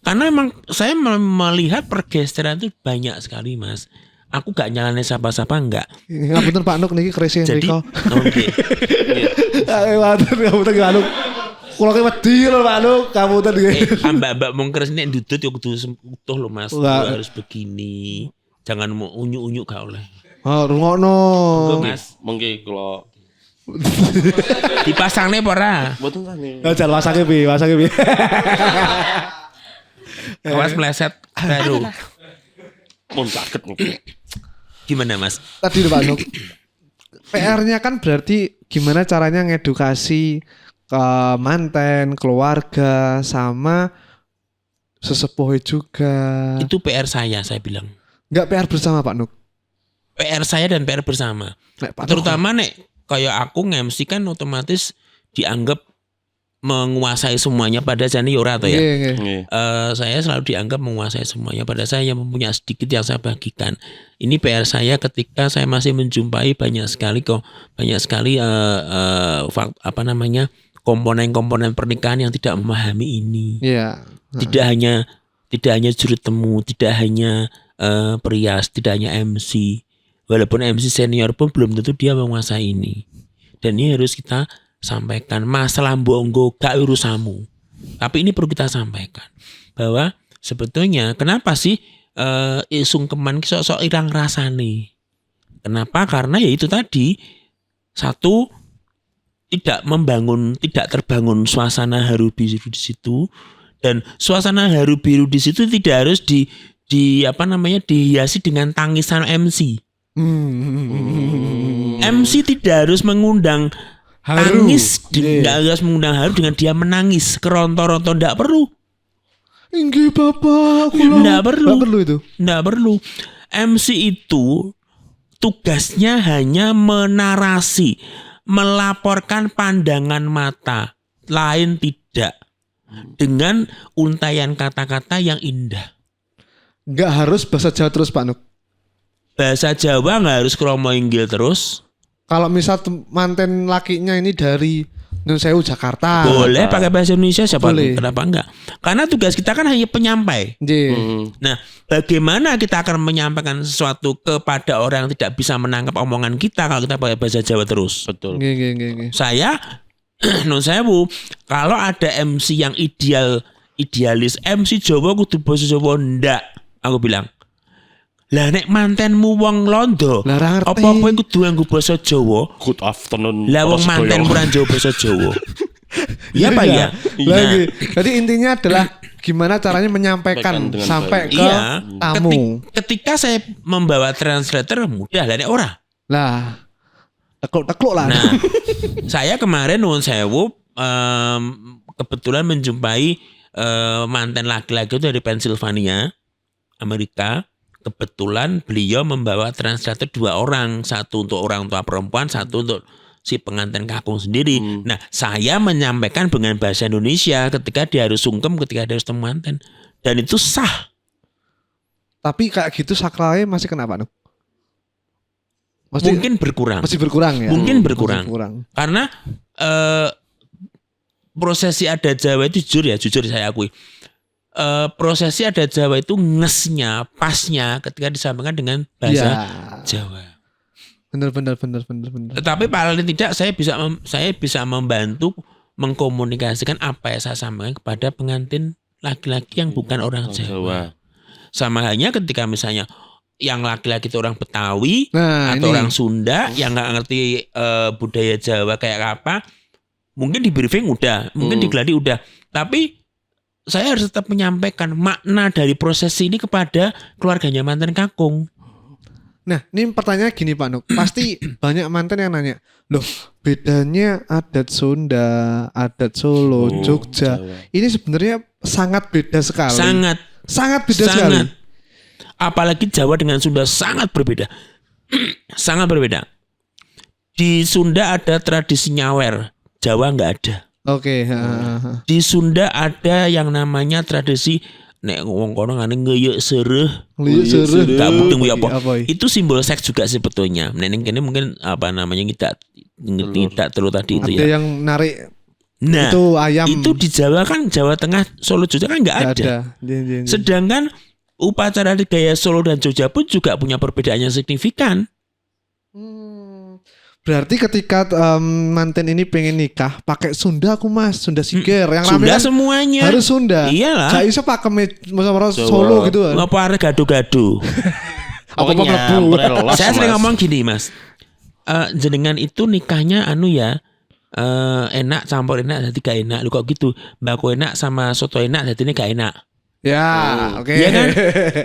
memang saya melihat pergeseran itu banyak sekali Mas. Aku gak nyalain siapa-siapa enggak. Enggak bener Pak Nuk niki krisi Enrico. Oke. Kamu Pak Nuk. Kulo ki wedi lho Pak Nuk, kamu tadi. Mbak mung kres nek ndudut yo kudu utuh lho Mas. Harus begini. Jangan mau unyu-unyu gak oleh. Oh, rungokno. Mas, mengki kula dipasangne apa ora? Mboten tani. Jal wasake piye? Awas meleset baru. Mun sakit nih. Gimana Mas? Tadi Pak Nuk. PR-nya kan berarti gimana caranya ngedukasi ke manten, keluarga sama sesepuh juga. Itu PR saya bilang. Enggak PR bersama Pak Nuk. PR saya dan PR bersama. Terutama nek kayak aku nge-MC kan otomatis dianggap menguasai semuanya pada Jani Yora atau ya. Saya selalu dianggap menguasai semuanya pada saya yang mempunyai sedikit yang saya bagikan. Ini PR saya ketika saya masih menjumpai banyak sekali komponen-komponen pernikahan yang tidak memahami ini. Tidak hanya juru temu, tidak hanya perias, tidak hanya MC. Walaupun MC senior pun belum tentu dia menguasai ini. Dan ini harus kita sampaikan. Masalah mbok gak urusamu. Tapi ini perlu kita sampaikan bahwa sebetulnya kenapa sih sungkeman sok-sok irang rasane? Kenapa? Karena ya itu tadi, satu, tidak terbangun suasana haru biru di situ, dan suasana haru biru di situ tidak harus dihiasi dengan tangisan MC. MC tidak harus mengundang tangis, tidak harus mengundang haru dengan dia menangis kerontor-rontor, tidak perlu. Inggih Bapak, tidak perlu itu. Tidak perlu. MC itu tugasnya hanya menarasi, melaporkan pandangan mata, lain tidak, dengan untayan kata-kata yang indah. Nggak harus bahasa Jawa terus Pak Nuk. Bahasa Jawa nggak harus kromo inggil terus. Kalau misal manten lakinya ini dari Nun Sewu Jakarta, boleh pakai bahasa Indonesia, siapa kenapa enggak? Karena tugas kita kan hanya penyampai. Nah, bagaimana kita akan menyampaikan sesuatu kepada orang yang tidak bisa menangkap omongan kita kalau kita pakai bahasa Jawa terus? Betul. Saya Nun Sewu, kalau ada MC yang idealis, MC Jawa kudu bahasa Jawa ndak, aku bilang. Lah nek mantenmu wong Londo, apa kowe kudu nganggo basa Jawa? Good afternoon. Lah wong manten kurang Jawa basa Jawa. Iya Pak ya. Lagi. Jadi intinya adalah gimana caranya menyampaikan sampai ke tamu. Ketika saya membawa translator mudah lah nek ora. Lah tekluk lah. Nah, saya kemarin nuwun sewu kebetulan menjumpai manten laki-laki itu dari Pennsylvania, Amerika. Kebetulan beliau membawa translator 2 orang, satu untuk orang tua perempuan, satu untuk si pengantin kakung sendiri. Nah, saya menyampaikan dengan bahasa Indonesia ketika dia harus sungkem, ketika dia harus temu manten, dan itu sah. Tapi kayak gitu sakralnya masih kenapa Nuk? Mungkin berkurang. Masih berkurang ya. Mungkin berkurang. Karena prosesi adat Jawa itu jujur saya akui. Prosesi adat Jawa itu ngesnya, pasnya ketika disampaikan dengan bahasa Jawa. Benar. Tetapi paling tidak saya bisa membantu mengkomunikasikan apa yang saya sampaikan kepada pengantin laki-laki yang bukan orang Jawa. Sama halnya ketika misalnya yang laki-laki itu orang Betawi atau orang Sunda yang nggak ngerti budaya Jawa kayak apa, mungkin di briefing udah, mungkin di gladi udah, tapi saya harus tetap menyampaikan makna dari prosesi ini kepada keluarganya manten kakung. Nah, ini pertanyaan gini Pak Nuk. Pasti banyak manten yang nanya, loh bedanya adat Sunda, adat Solo, Jogja. Ini sebenarnya sangat beda sekali. Sangat beda sekali. Apalagi Jawa dengan Sunda sangat berbeda. Sangat berbeda. Di Sunda ada tradisi nyawer, Jawa nggak ada. Oke. Di Sunda ada yang namanya tradisi nek wong kono ngene ngeyek sereh. Gak mungkin apa. Itu simbol seks juga sebetulnya. Nek kene mungkin apa namanya tidak telur tadi itu ya. Ada yang narik. Nah, itu ayam. Itu di Jawa kan, Jawa Tengah, Solo, Jogja kan nggak ada. Sedangkan upacara di gaya Solo dan Jogja pun juga punya perbedaan yang signifikan. Berarti ketika manten ini pengen nikah pakai Sunda aku mas, Sunda Siger yang Sunda kan semuanya harus Sunda. Iyalah. Gak bisa pakai Solo gitu. Ngapa arek gado-gado. Apa mlebu. Saya sering ngomong gini mas, jenengan itu nikahnya enak campur enak jadi gak enak. Lu kok gitu, mbako enak sama soto enak jadi ini gak enak. Ya, oke. Iya kan?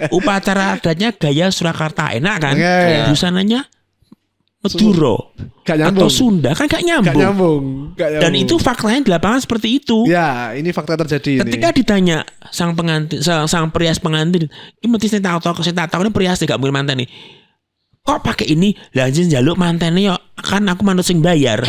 Upacara adatnya gaya Surakarta enak kan? Busananya Madura atau Sunda kan gak nyambung. Dan itu faktanya di lapangan seperti itu. Ya, ini fakta terjadi. Ketika ditanya sang pengantin, sang perias pengantin, ini mesti saya tahu ini perias gak mungkin mantan nih. Kok pakai ini? Lanjut jaluk mantannya ya kan aku manut sing bayar.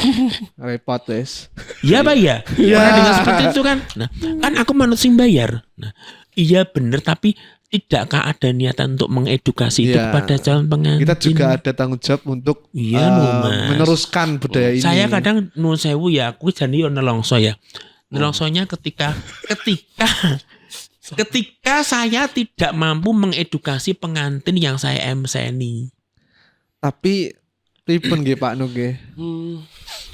Repot wes. Iya Pak ya. Pernah dengar seperti itu kan? Nah, kan aku manut sing bayar. Nah, iya bener tapi tidakkah ada niatan untuk mengedukasi itu kepada calon pengantin? Kita juga ada tanggung jawab untuk meneruskan budaya ini. Saya kadang nuwun sewu ya, aku jane yo nelongso ya. Nelongsonya ketika saya tidak mampu mengedukasi pengantin yang saya MC-ni. Tapi pripun nggih Pak Nuk nggih.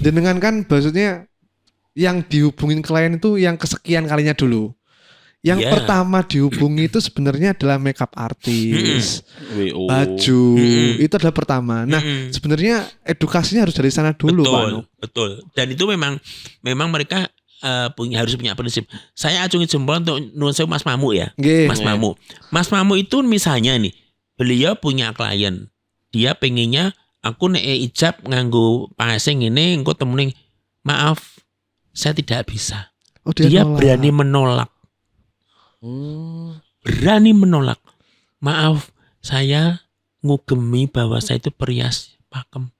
Jenengan kan maksudnya yang dihubungin klien itu yang kesekian kalinya dulu. Yang pertama dihubungi itu sebenarnya adalah makeup artis, baju, itu adalah pertama. Nah, sebenarnya edukasinya harus dari sana dulu, Pak Nuk. Betul. Dan itu memang mereka harus punya prinsip. Saya acungi jempol untuk nuwun sewu Mas Mamu ya. Mas Mamu. Mas Mamu itu misalnya nih, beliau punya klien. Dia pengennya aku nek ijab nganggo pangasing ini engko temening maaf saya tidak bisa. Dia berani menolak. Berani menolak. Maaf, saya ngugemi bahwa saya itu perias pakem.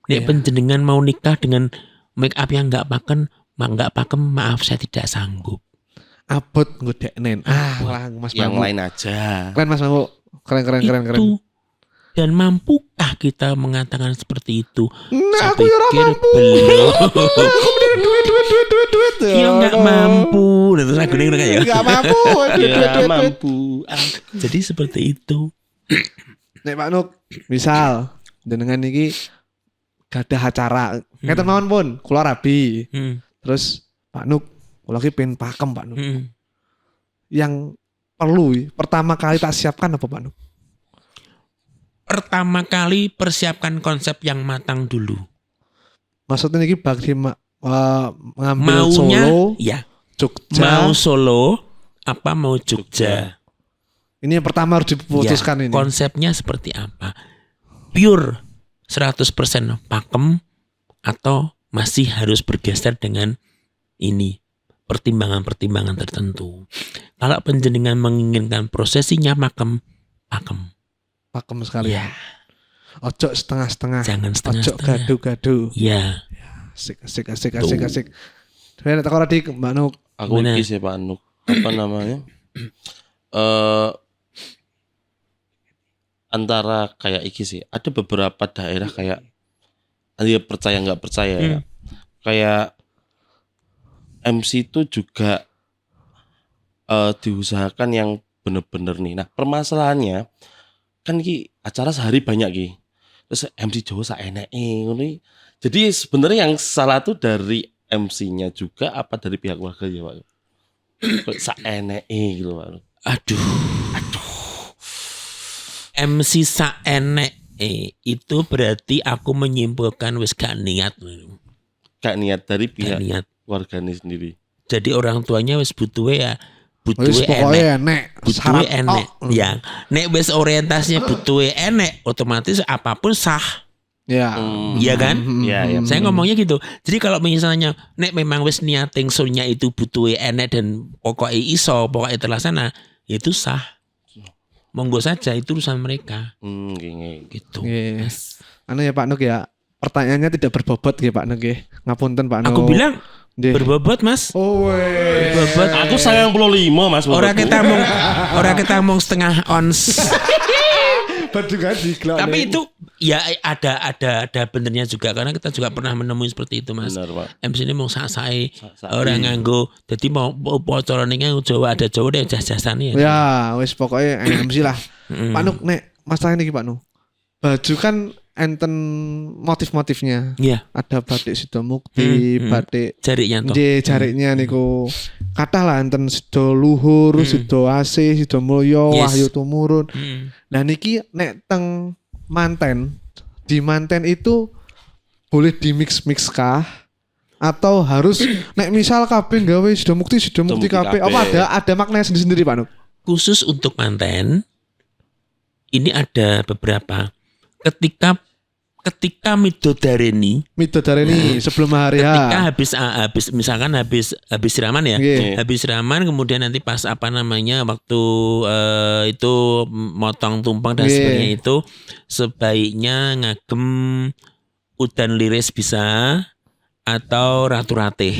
Nek penjenengan mau nikah dengan make up yang enggak pakem, maaf saya tidak sanggup. Abot nggodeknen. Mas yang Mamu. lain aja. Keren Mas Mamu. Keren. Itu. Dan mampukah kita mengatakan seperti itu? Nah, aku pikir belum. Ya nggak mampu. Terus aku dengar kayak nggak mampu. Mampu. Jadi seperti itu. Nek Pak Nuk, misal dengan ini gak ada acara, ngeten mawon pun, kula rabi. Terus Pak Nuk, kula ki pengen pakem Pak Nuk. Yang perlu pertama kali tak siapkan apa Pak Nuk? Pertama kali persiapkan konsep yang matang dulu. Maksudnya ini bagi mengambil maunya, Solo, ya. Jogja. Mau Solo, apa mau Jogja? Ini yang pertama harus diputuskan ini. Konsepnya seperti apa? Pure 100% pakem atau masih harus bergeser dengan ini pertimbangan-pertimbangan tertentu. Kalau penjenengan menginginkan prosesinya pakem. Pakem sekali. Ya. Ojo setengah-setengah. Jangan setengah-setengah. Ojo gado-gado. Ya. Asik. Saya tak di Mbak Nuk. Aku iki sih Pak Nuk. Apa namanya? Antara kayak iki sih. Ada beberapa daerah kayak dia percaya nggak percaya ya. Kayak MC itu juga diusahakan yang bener-bener nih. Nah permasalahannya kan ki acara sehari banyak ki. Terus MC Jawa saeneke ngono. Jadi sebenarnya yang salah tuh dari MC-nya juga apa dari pihak keluarga ya Pak? Kok saeneke gitu Pak. Aduh. MC saeneke itu berarti aku menyimpulkan wis gak niat. Gak niat dari pihak keluarganya sendiri. Jadi orang tuanya wis butuhe ya butuhe enek. Butuhe enek. Ya. Nek wis orientasinya butuhe enek, otomatis apapun sah. Ya. Iya kan? Iya. Saya ngomongnya gitu. Jadi kalau misalnya nek memang wis niating sonya itu butuhe enek dan pokoknya iso, pokoknya terlaksana, itu sah. monggo saja itu urusan mereka. Gitu. Yes. Anu ya Pak Nuk ya. Pertanyaannya tidak berbobot ya Pak Nuk ya. Ngapunten Pak Nuk. Aku bilang Nggih. berbobot Mas. Oh weh. Berbobot. Aku 95 Mas. Orang kita mung setengah ons. Juga diglok. Tapi itu ya ada benernya juga karena kita juga pernah menemui seperti itu Mas. Benar, Pak. MC ini mau sak-sae orang nganggo. Jadi mau bocorane Jawa ada Jawa deh jas-jasane. Ya, wis pokoknya MC lah. Pak Nuk nek masalah ini Pak Nuk. Baju kan enten motif-motifnya. Iya. Ada batik Sidomukti, batik Jariknya toh. nggih jariknya niku kathah lah enten Sido Luhur, Sido Asih, Sido Mulyo, Yes. Wahyu Tumurun. Nah niki nek teng Manten, di Manten itu boleh di-mix kah? Atau harus nek misal kabeh gawe Sidomukti kabeh apa ada maknanya sendiri-sendiri Pak Nuk? Khusus untuk Manten ini ada beberapa. Ketika Midodareni sebelum hari ketika habis misalkan habis siraman ya. Yeah. Habis siraman kemudian nanti pas waktu itu motong tumpeng dan Yeah. sebagainya itu sebaiknya ngagem udan liris bisa atau ratu ratih.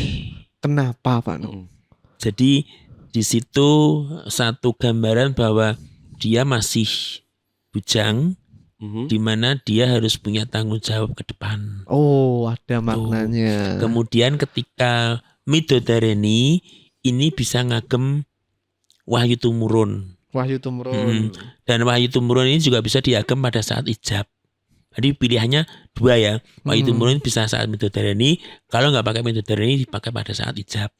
Kenapa Pak Nuk? Jadi di situ satu gambaran bahwa dia masih bujang, di mana dia harus punya tanggung jawab ke depan. Oh, ada maknanya. Kemudian ketika Midodareni ini bisa ngagem Wahyu Tumurun. Dan Wahyu Tumurun ini juga bisa diagem pada saat ijab. Jadi pilihannya dua ya. Wahyu Tumurun bisa saat Midodareni, kalau nggak pakai Midodareni dipakai pada saat ijab.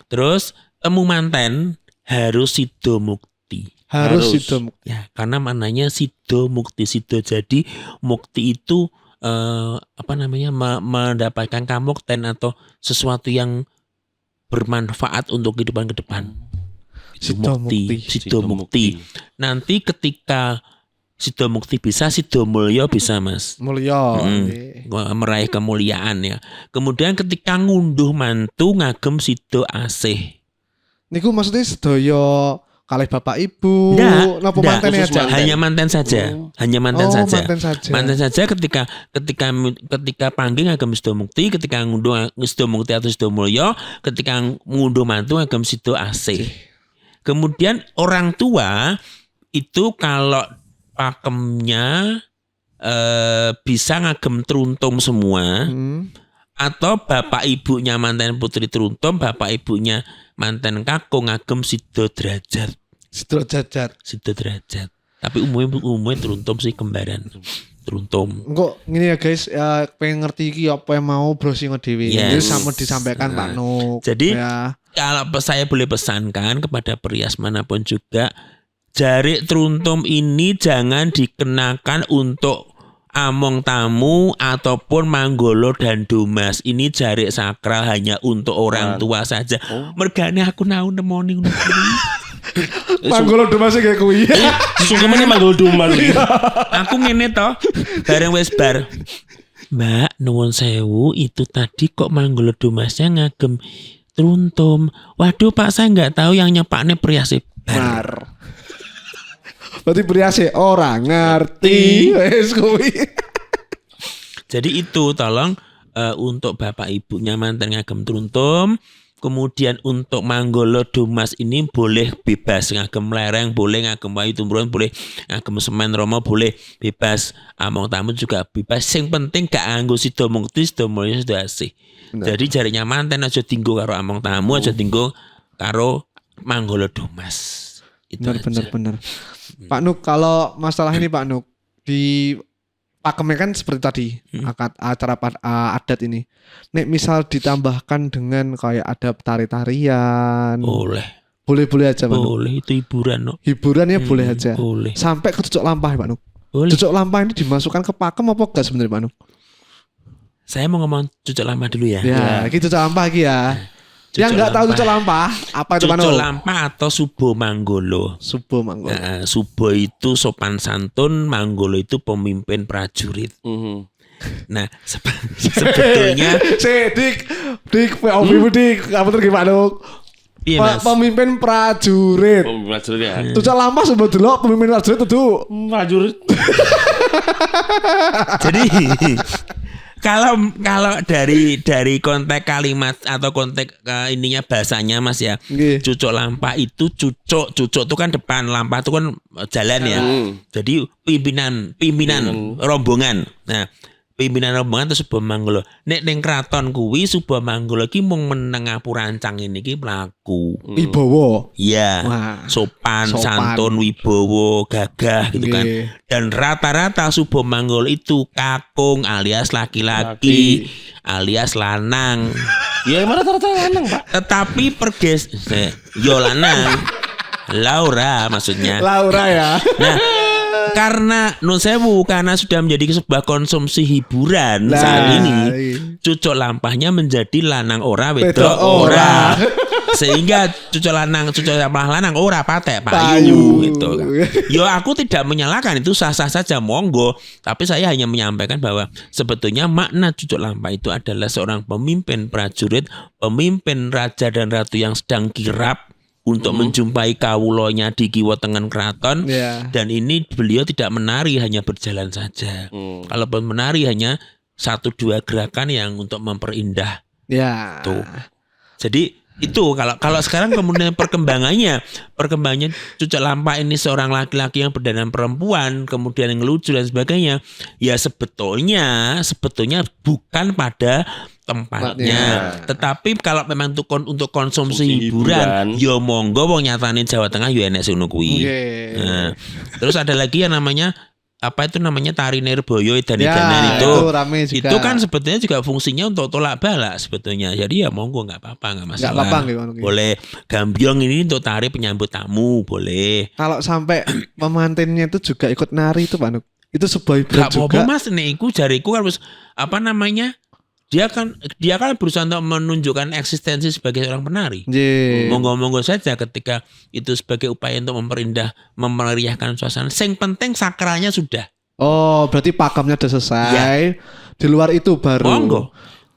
Terus temu Manten harus Sidomukti. Harus Sidomukti. Ya, karena mananya Sidomukti. Jadi mukti itu mendapatkan kamukten atau sesuatu yang bermanfaat untuk kehidupan ke depan. Sidomukti. Nanti ketika Sidomukti bisa, Sidomulyo bisa Mas. Mulyo. Meraih kemuliaan ya. Kemudian ketika ngunduh mantu ngagem Sido Asih. Niku maksudnya sedaya kalih bapak ibu, napa manten aja? Hanya manten saja. Hanya manten saja. Manten saja ketika panggil ngagem Sidomukti, ketika ngunduh Sidomukti atau Sidomulyo, ketika ngunduh mantu ngagem Sido Asih. Kemudian orang tua itu kalau pakemnya bisa ngagem Truntum semua. Atau bapak ibunya manten putri Truntum, bapak ibunya manten kakung ngagem Sido Derajat. Tapi umumnya Truntum sih kembaran. Truntum. Engko ngene ya guys, pengen ngerti iki apa yang mau browsing dhewe. Jadi sama disampaikan Pak Nuk. Jadi kalau saya boleh pesankan kepada perias manapun juga, jarik Truntum ini jangan dikenakan untuk among tamu ataupun manggolo dan dumas. Ini jarik sakral hanya untuk orang tua saja. Mergane aku nau nemoni ngono kuwi. Manggolo dumas kayak kuwi. Sungkemane manggolo dumas. Aku ngene to, bareng wis bar. Mbak, nuwun sewu, itu tadi kok manggolo dumasnya ngagem Truntum. Waduh Pak, saya nggak tahu yang nyepakne priase bar. Berarti priase orang ngerti wis kuwi. Jadi itu tolong untuk bapak ibunya manten ngagem Truntum. Kemudian untuk manggolo dumas ini boleh bebas ngagem lereng, boleh ngagem Wahyu Tumurun, boleh ngagem Semen Romo, boleh bebas. Among tamu juga bebas. Yang penting gak nganggo Sidomukti, Sidomulyo, Sido Asih. Jadi jarinya manten aja tinggo karo among tamu, aja tinggo karo manggolo dumas. Itu benar. Pak Nuk, kalau masalah ini Pak Nuk, di pakemnya kan seperti tadi acara adat ini. Nek misal ditambahkan dengan kayak ada tari-tarian. Boleh aja Pak Nuk. Boleh, itu hiburan. Hiburannya boleh aja. Boleh. Sampai ke cucuk lampah Pak Nuk. Boleh. Cucuk lampah ini dimasukkan ke pakem apa enggak sebenarnya Pak Nuk? Saya mau ngomong cucuk lampah dulu ya. Ya, kita cucuk lampah iki ya. Yang enggak tahu cucuk lampah, apa itu Pak Nuk? Cucuk lampah atau Subo Manggolo. Nah, Subo itu sopan santun, Manggolo itu pemimpin prajurit. Nah, sebetulnya dik POV dik, apa tuh Pak Nuk? Piye, Mas? Pemimpin prajurit. Prajurit ya. Tucak lampah sebut delok pemimpin prajurit itu. Prajurit. Jadi kalau dari konteks kalimat atau konteks ininya bahasanya Mas ya, Nggih. cucuk lampah itu cucuk itu kan depan, lampah itu kan jalan ya. Jadi pimpinan rombongan. Nah, pimpinan rombongan itu Subhamanggala. Nek ning kraton kuwi Subhamanggala ki mung meneng ngapurancang ini ki mlaku. Wibowo. Iya. Wah, Sopan, sopan. santun, wibowo, gagah gitu kan. Nggih. Dan rata-rata Subhamanggala itu kakung alias laki-laki alias lanang. Ya mana rata-rata lanang, Pak. Tetapi yo lanang. Laura maksudnya. Laura ya. Nah, karena nun sewu karena sudah menjadi sebuah konsumsi hiburan Nah, saat ini, iya. cucuk lampahnya menjadi lanang ora wedok Wedok ora. ora. Sehingga cucuk lampah lanang ora patek Payu. payu gitu. Yo aku tidak menyalahkan, itu sah-sah saja, monggo. Tapi saya hanya menyampaikan bahwa sebetulnya makna cucuk lampah itu adalah seorang pemimpin prajurit, pemimpin raja dan ratu yang sedang kirap untuk menjumpai kawulonya di kiwa tengen kraton. Iya. Dan ini beliau tidak menari, hanya berjalan saja. Kalaupun menari hanya 1-2 gerakan yang untuk memperindah. Ya. Tuh. Jadi itu kalau sekarang kemudian perkembangannya cucuk lampah ini seorang laki-laki yang berdandan perempuan, kemudian yang lucu dan sebagainya, ya sebetulnya bukan pada tempatnya. Tetapi kalau memang untuk konsumsi hiburan, yo monggo wong nyatane Jawa Tengah yo enek sono kuwi. Nah, terus ada lagi yang namanya tari Nirboyo dan Ya, itu rame juga. itu kan sebetulnya juga fungsinya untuk tolak balak sebetulnya. Jadi ya monggo nggak apa-apa, nggak masalah. Nggak apa-apa, gitu. Boleh gambyong ini untuk tari penyambut tamu, boleh. Kalau sampai pemantinnya itu juga ikut nari itu Pak Nuk. Itu sebuah hiburan Gak juga. apa-apa Mas, nek iku jariku kan harus dia kan berusaha untuk menunjukkan eksistensi sebagai seorang penari. Monggo-monggo saja ketika itu sebagai upaya untuk memeriahkan suasana. Yang penting sakralnya sudah. Oh, berarti pakemnya udah selesai. Ya. Di luar itu baru. Monggo.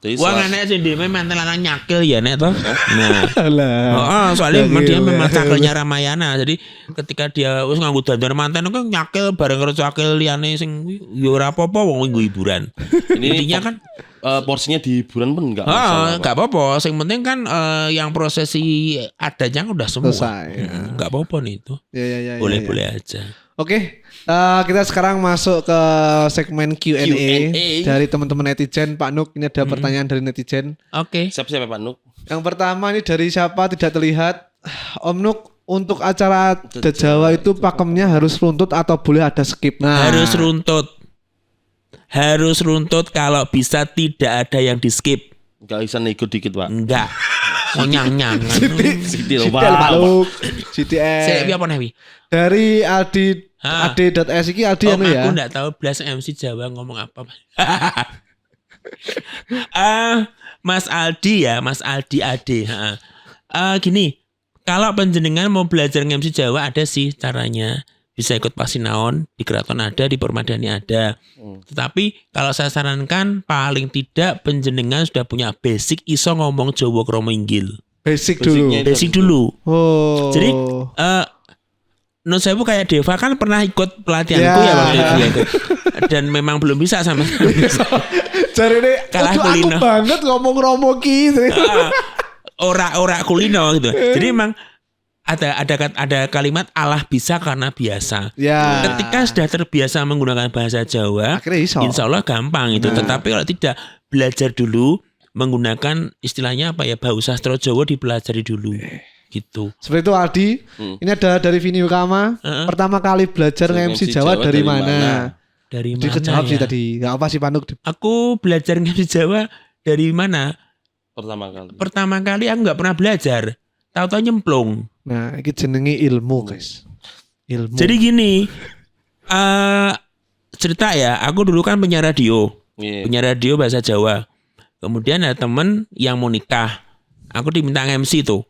Jadi Wah nek sing dhewe mantel lanang nyakil ya nek toh. Nah. Alah. Soalnya Nyakil, dia memang ya. cakilnya Ramayana. Jadi ketika dia wis nganggo dandan manten kan nyakil bareng karo cakil liyane sing ya ora apa-apa wong nggo hiburan. Intinya kan porsinya di hiburan pun enggak masalah. enggak apa-apa. Yang penting kan yang prosesi adatnya udah semua. Selesai. Enggak apa-apa nih itu. Ya. Boleh-boleh aja. Oke, kita sekarang masuk ke segmen Q&A dari teman-teman netizen. Pak Nuk, ini ada pertanyaan dari netizen. Oke. Siapa Pak Nuk? Yang pertama ini dari siapa tidak terlihat. Om Nuk, untuk acara adat Jawa itu pakemnya harus runtut atau boleh ada skip? Nah, Harus runtut, kalau bisa tidak ada yang di skip. Enggak bisa ikut dikit, Pak. Enggak. Nyang-nyang. Siti lho, Pak Nuk. Siti Saya apa nih? dari Adi.s iki Adi anu ya. Aku enggak tahu belas MC Jawa ngomong apa. Mas Aldi Ade. Gini, kalau panjenengan mau belajar MC Jawa ada sih caranya. Bisa ikut Pasinaon, di Keraton ada, di Permadani ada. Tetapi kalau saya sarankan paling tidak panjenengan sudah punya basic iso ngomong Jawa krama inggil. Basic Basicnya dulu. Basic dulu. Oh. Jadi non sewu kayak Deva kan pernah ikut pelatihanku ya waktu itu ya. Dan memang belum bisa sama sekali. Cari ini Kalah aku kulino. banget ngomong romo ki. Ora kulino gitu. Jadi memang ada kalimat Allah bisa karena biasa. Ya. Ketika sudah terbiasa menggunakan bahasa Jawa, Akhirnya iso. insya Allah gampang itu. Tetapi kalau tidak, belajar dulu menggunakan istilahnya bahasa sastra Jawa dipelajari dulu. Gitu. Seperti itu Aldi. Ini ada dari Vini Ukama. Pertama kali belajar nge-MC Jawa dari mana? Dari mana Dikejawab sih ya? tadi. Gak apa sih Pak Nuk. Aku belajar nge-MC Jawa dari mana? Pertama kali aku nggak pernah belajar. Tahu-tahu nyemplung. Nah, ini jenenge ilmu, guys. Ilmu. Jadi gini, cerita ya, aku dulu kan penyiar radio. Penyiar radio bahasa Jawa. Kemudian ada temen yang mau nikah. Aku diminta MC tuh.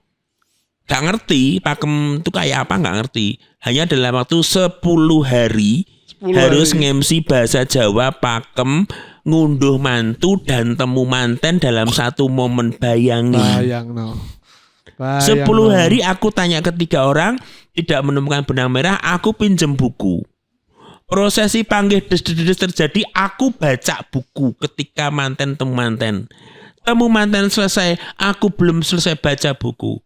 Gak ngerti pakem itu kayak apa, gak ngerti. Hanya dalam waktu 10 hari harus nge-MC bahasa Jawa pakem, ngunduh mantu dan temu manten dalam satu momen. Bayang no. Bayang 10 loh. hari aku tanya ke 3 orang, tidak menemukan benang merah, aku pinjem buku. Prosesi panggih des terjadi, aku baca buku ketika manten temu manten. Temu manten selesai, aku belum selesai baca buku.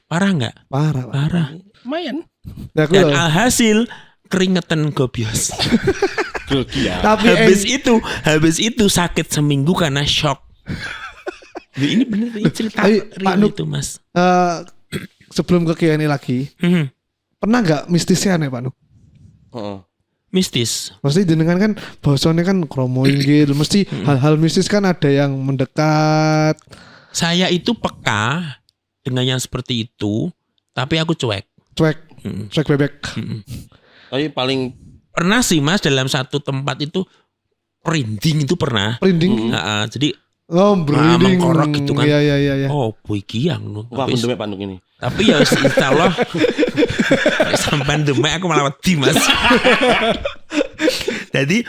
Parah nggak? Parah. Parah. Lumayan. Nah, aku Dan loh. alhasil keringetan gobios. Grogi ya. Tapi Habis itu sakit seminggu karena shock. Ini bener ini cerita Tapi, Pak real Nuk, itu Mas. sebelum ke Q&A lagi, pernah nggak mistisnya nih Pak Nuk? Heeh. Mistis. Mesti jenengan kan bahasanya kan kromo inggil, mesti hal-hal mistis kan ada yang mendekat. Saya itu peka dengan yang seperti itu, tapi aku cuek. Cuek bebek. Tapi paling Pernah sih Mas dalam satu tempat itu merinding itu pernah. Merinding. Jadi Merinding. mengkorok gitu kan. Iya. Oh boy kiang no. wah demek Panduk ini. Tapi ya insya Allah sampai demek aku malah wedi Mas. Jadi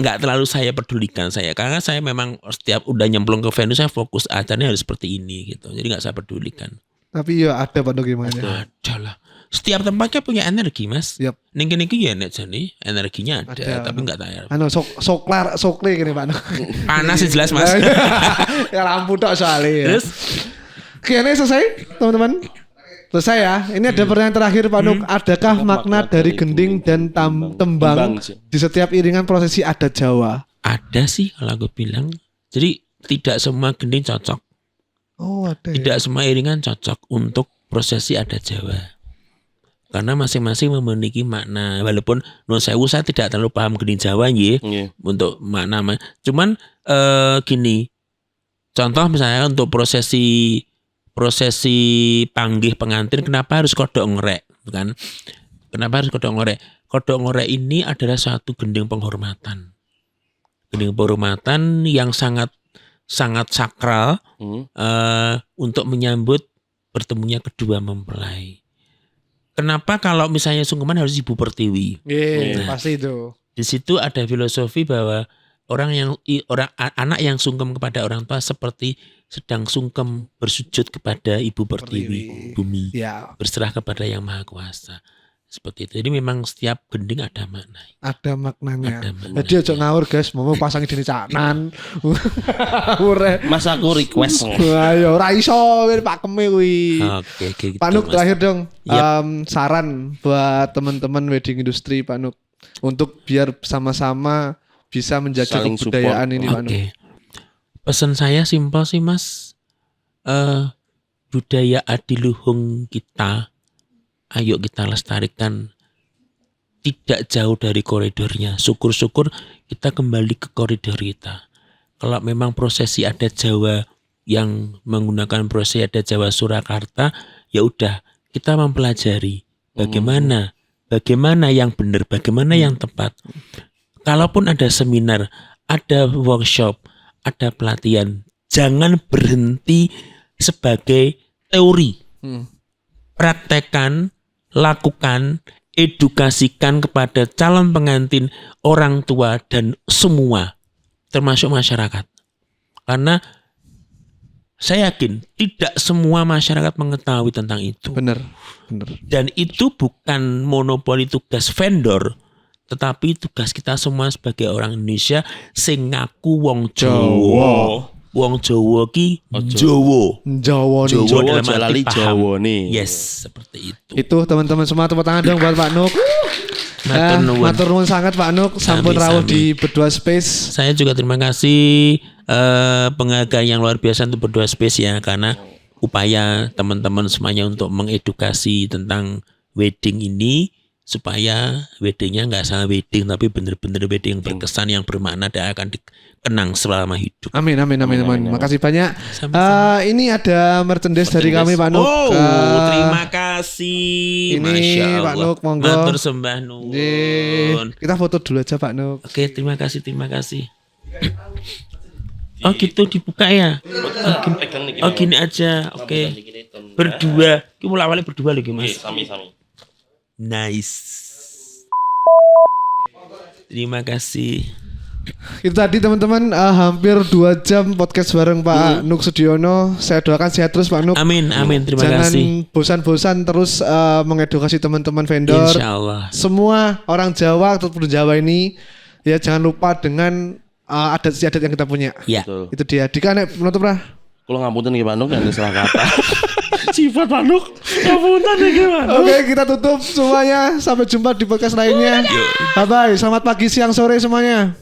nggak terlalu saya pedulikan saya karena saya memang setiap udah nyemplung ke venue saya fokus acaranya harus seperti ini gitu. Jadi nggak saya pedulikan. Tapi ya ada Pak Nuk gimana? Ada lah. Setiap tempatnya punya energi Mas. Yap. Niki ya nek jane energinya ada, tapi enggak tahu. Sokle gini Pak Nuk. Panas sih jelas Mas. Ya lampu tok soalnya ya. Terus Q&A selesai teman-teman. Selesai ya. Ini ada pertanyaan terakhir Pak Nuk. Adakah makna dari gending dan tembang di setiap iringan prosesi adat Jawa? ada sih kalau aku bilang. Jadi tidak semua gending cocok. Oh ada. Tidak semua iringan cocok untuk prosesi adat Jawa. Karena masing-masing memiliki makna. Walaupun non sewu saya tidak terlalu paham gending Jawa nggih untuk makna. Cuman gini. Contoh misalnya untuk prosesi panggih pengantin kenapa harus kodok ngorek, kan? Kenapa harus kodok ngorek? Kodok ngorek ini adalah suatu gending penghormatan. Gending penghormatan yang sangat sakral untuk menyambut bertemunya kedua mempelai. Kenapa kalau misalnya sungkeman harus Ibu Pertiwi? Pasti itu. Di situ ada filosofi bahwa anak yang sungkem kepada orang tua seperti sedang sungkem bersujud kepada Ibu Pertiwi bumi, berserah kepada Yang Maha Kuasa. Seperti itu. Jadi memang setiap gending ada makna. Ada maknanya. Jadi aja ngawur guys, mau pasang di canan. Mas aku request. Ayo ora iso Pak Keme kuwi. Oke, gitu. Pak Nuk terakhir dong. Saran buat teman-teman wedding industry Pak Nuk untuk biar sama-sama bisa menjaga saling kebudayaan support. ini Pak Nuk. Pesan saya simpel sih Mas. Budaya adiluhung kita ayo kita lestarikan tidak jauh dari koridornya. Syukur-syukur kita kembali ke koridor kita. Kalau memang prosesi adat Jawa yang menggunakan prosesi adat Jawa Surakarta, ya udah kita mempelajari bagaimana yang benar, bagaimana yang tepat. Kalaupun ada seminar, ada workshop, ada pelatihan, jangan berhenti sebagai teori. Praktekkan, lakukan, edukasikan kepada calon pengantin, orang tua, dan semua, termasuk masyarakat. Karena saya yakin tidak semua masyarakat mengetahui tentang itu. Benar. Dan itu bukan monopoli tugas vendor, tetapi tugas kita semua sebagai orang Indonesia sing ngaku wong Jawa. Wong Jawa ki Jawa dalam arti paham. Yes, seperti itu. Itu teman-teman semua tepuk tangan dong buat Pak Nuk. Matur nuwun sangat Pak Nuk, sampun rawuh di Berdua Space. Saya juga terima kasih penghargaan yang luar biasa untuk Berdua Space ya, karena upaya teman-teman semuanya untuk mengedukasi tentang wedding ini supaya weddingnya nggak salah wedding tapi benar-benar wedding yang berkesan, yang bermakna dan akan dikenang selama hidup. Amin. Makasih banyak. Ini ada merchandise dari kami Pak Nuk. Terima kasih. Ini Masya Allah. Pak Nuk, monggo. Matur sembah nuwun. Kita foto dulu aja Pak Nuk. Oke, terima kasih. Oh gitu dibuka ya. Oh gini aja. Oke. Berdua. Kita mulai awalnya berdua lagi Mas. Sami. Nice. Terima kasih. itu tadi teman-teman hampir 2 jam podcast bareng Pak Nuk Sudiono. Saya doakan sehat terus Pak Nuk. Amin, terima Jangan kasih. bosan-bosan terus mengedukasi teman-teman vendor. Insyaallah. Semua orang Jawa atau Jawa ini ya jangan lupa dengan adat istiadat yang kita punya. Ya. Betul. Itu dia. Dika nek penutup lah. Kalau ngapunten nggih Pak Nuk yang salah kata. Sifat Pak Nuk. Ngapunten nggih Pak Nuk. Oke, kita tutup semuanya. Sampai jumpa di podcast lainnya. Bye bye. Selamat pagi, siang, sore semuanya.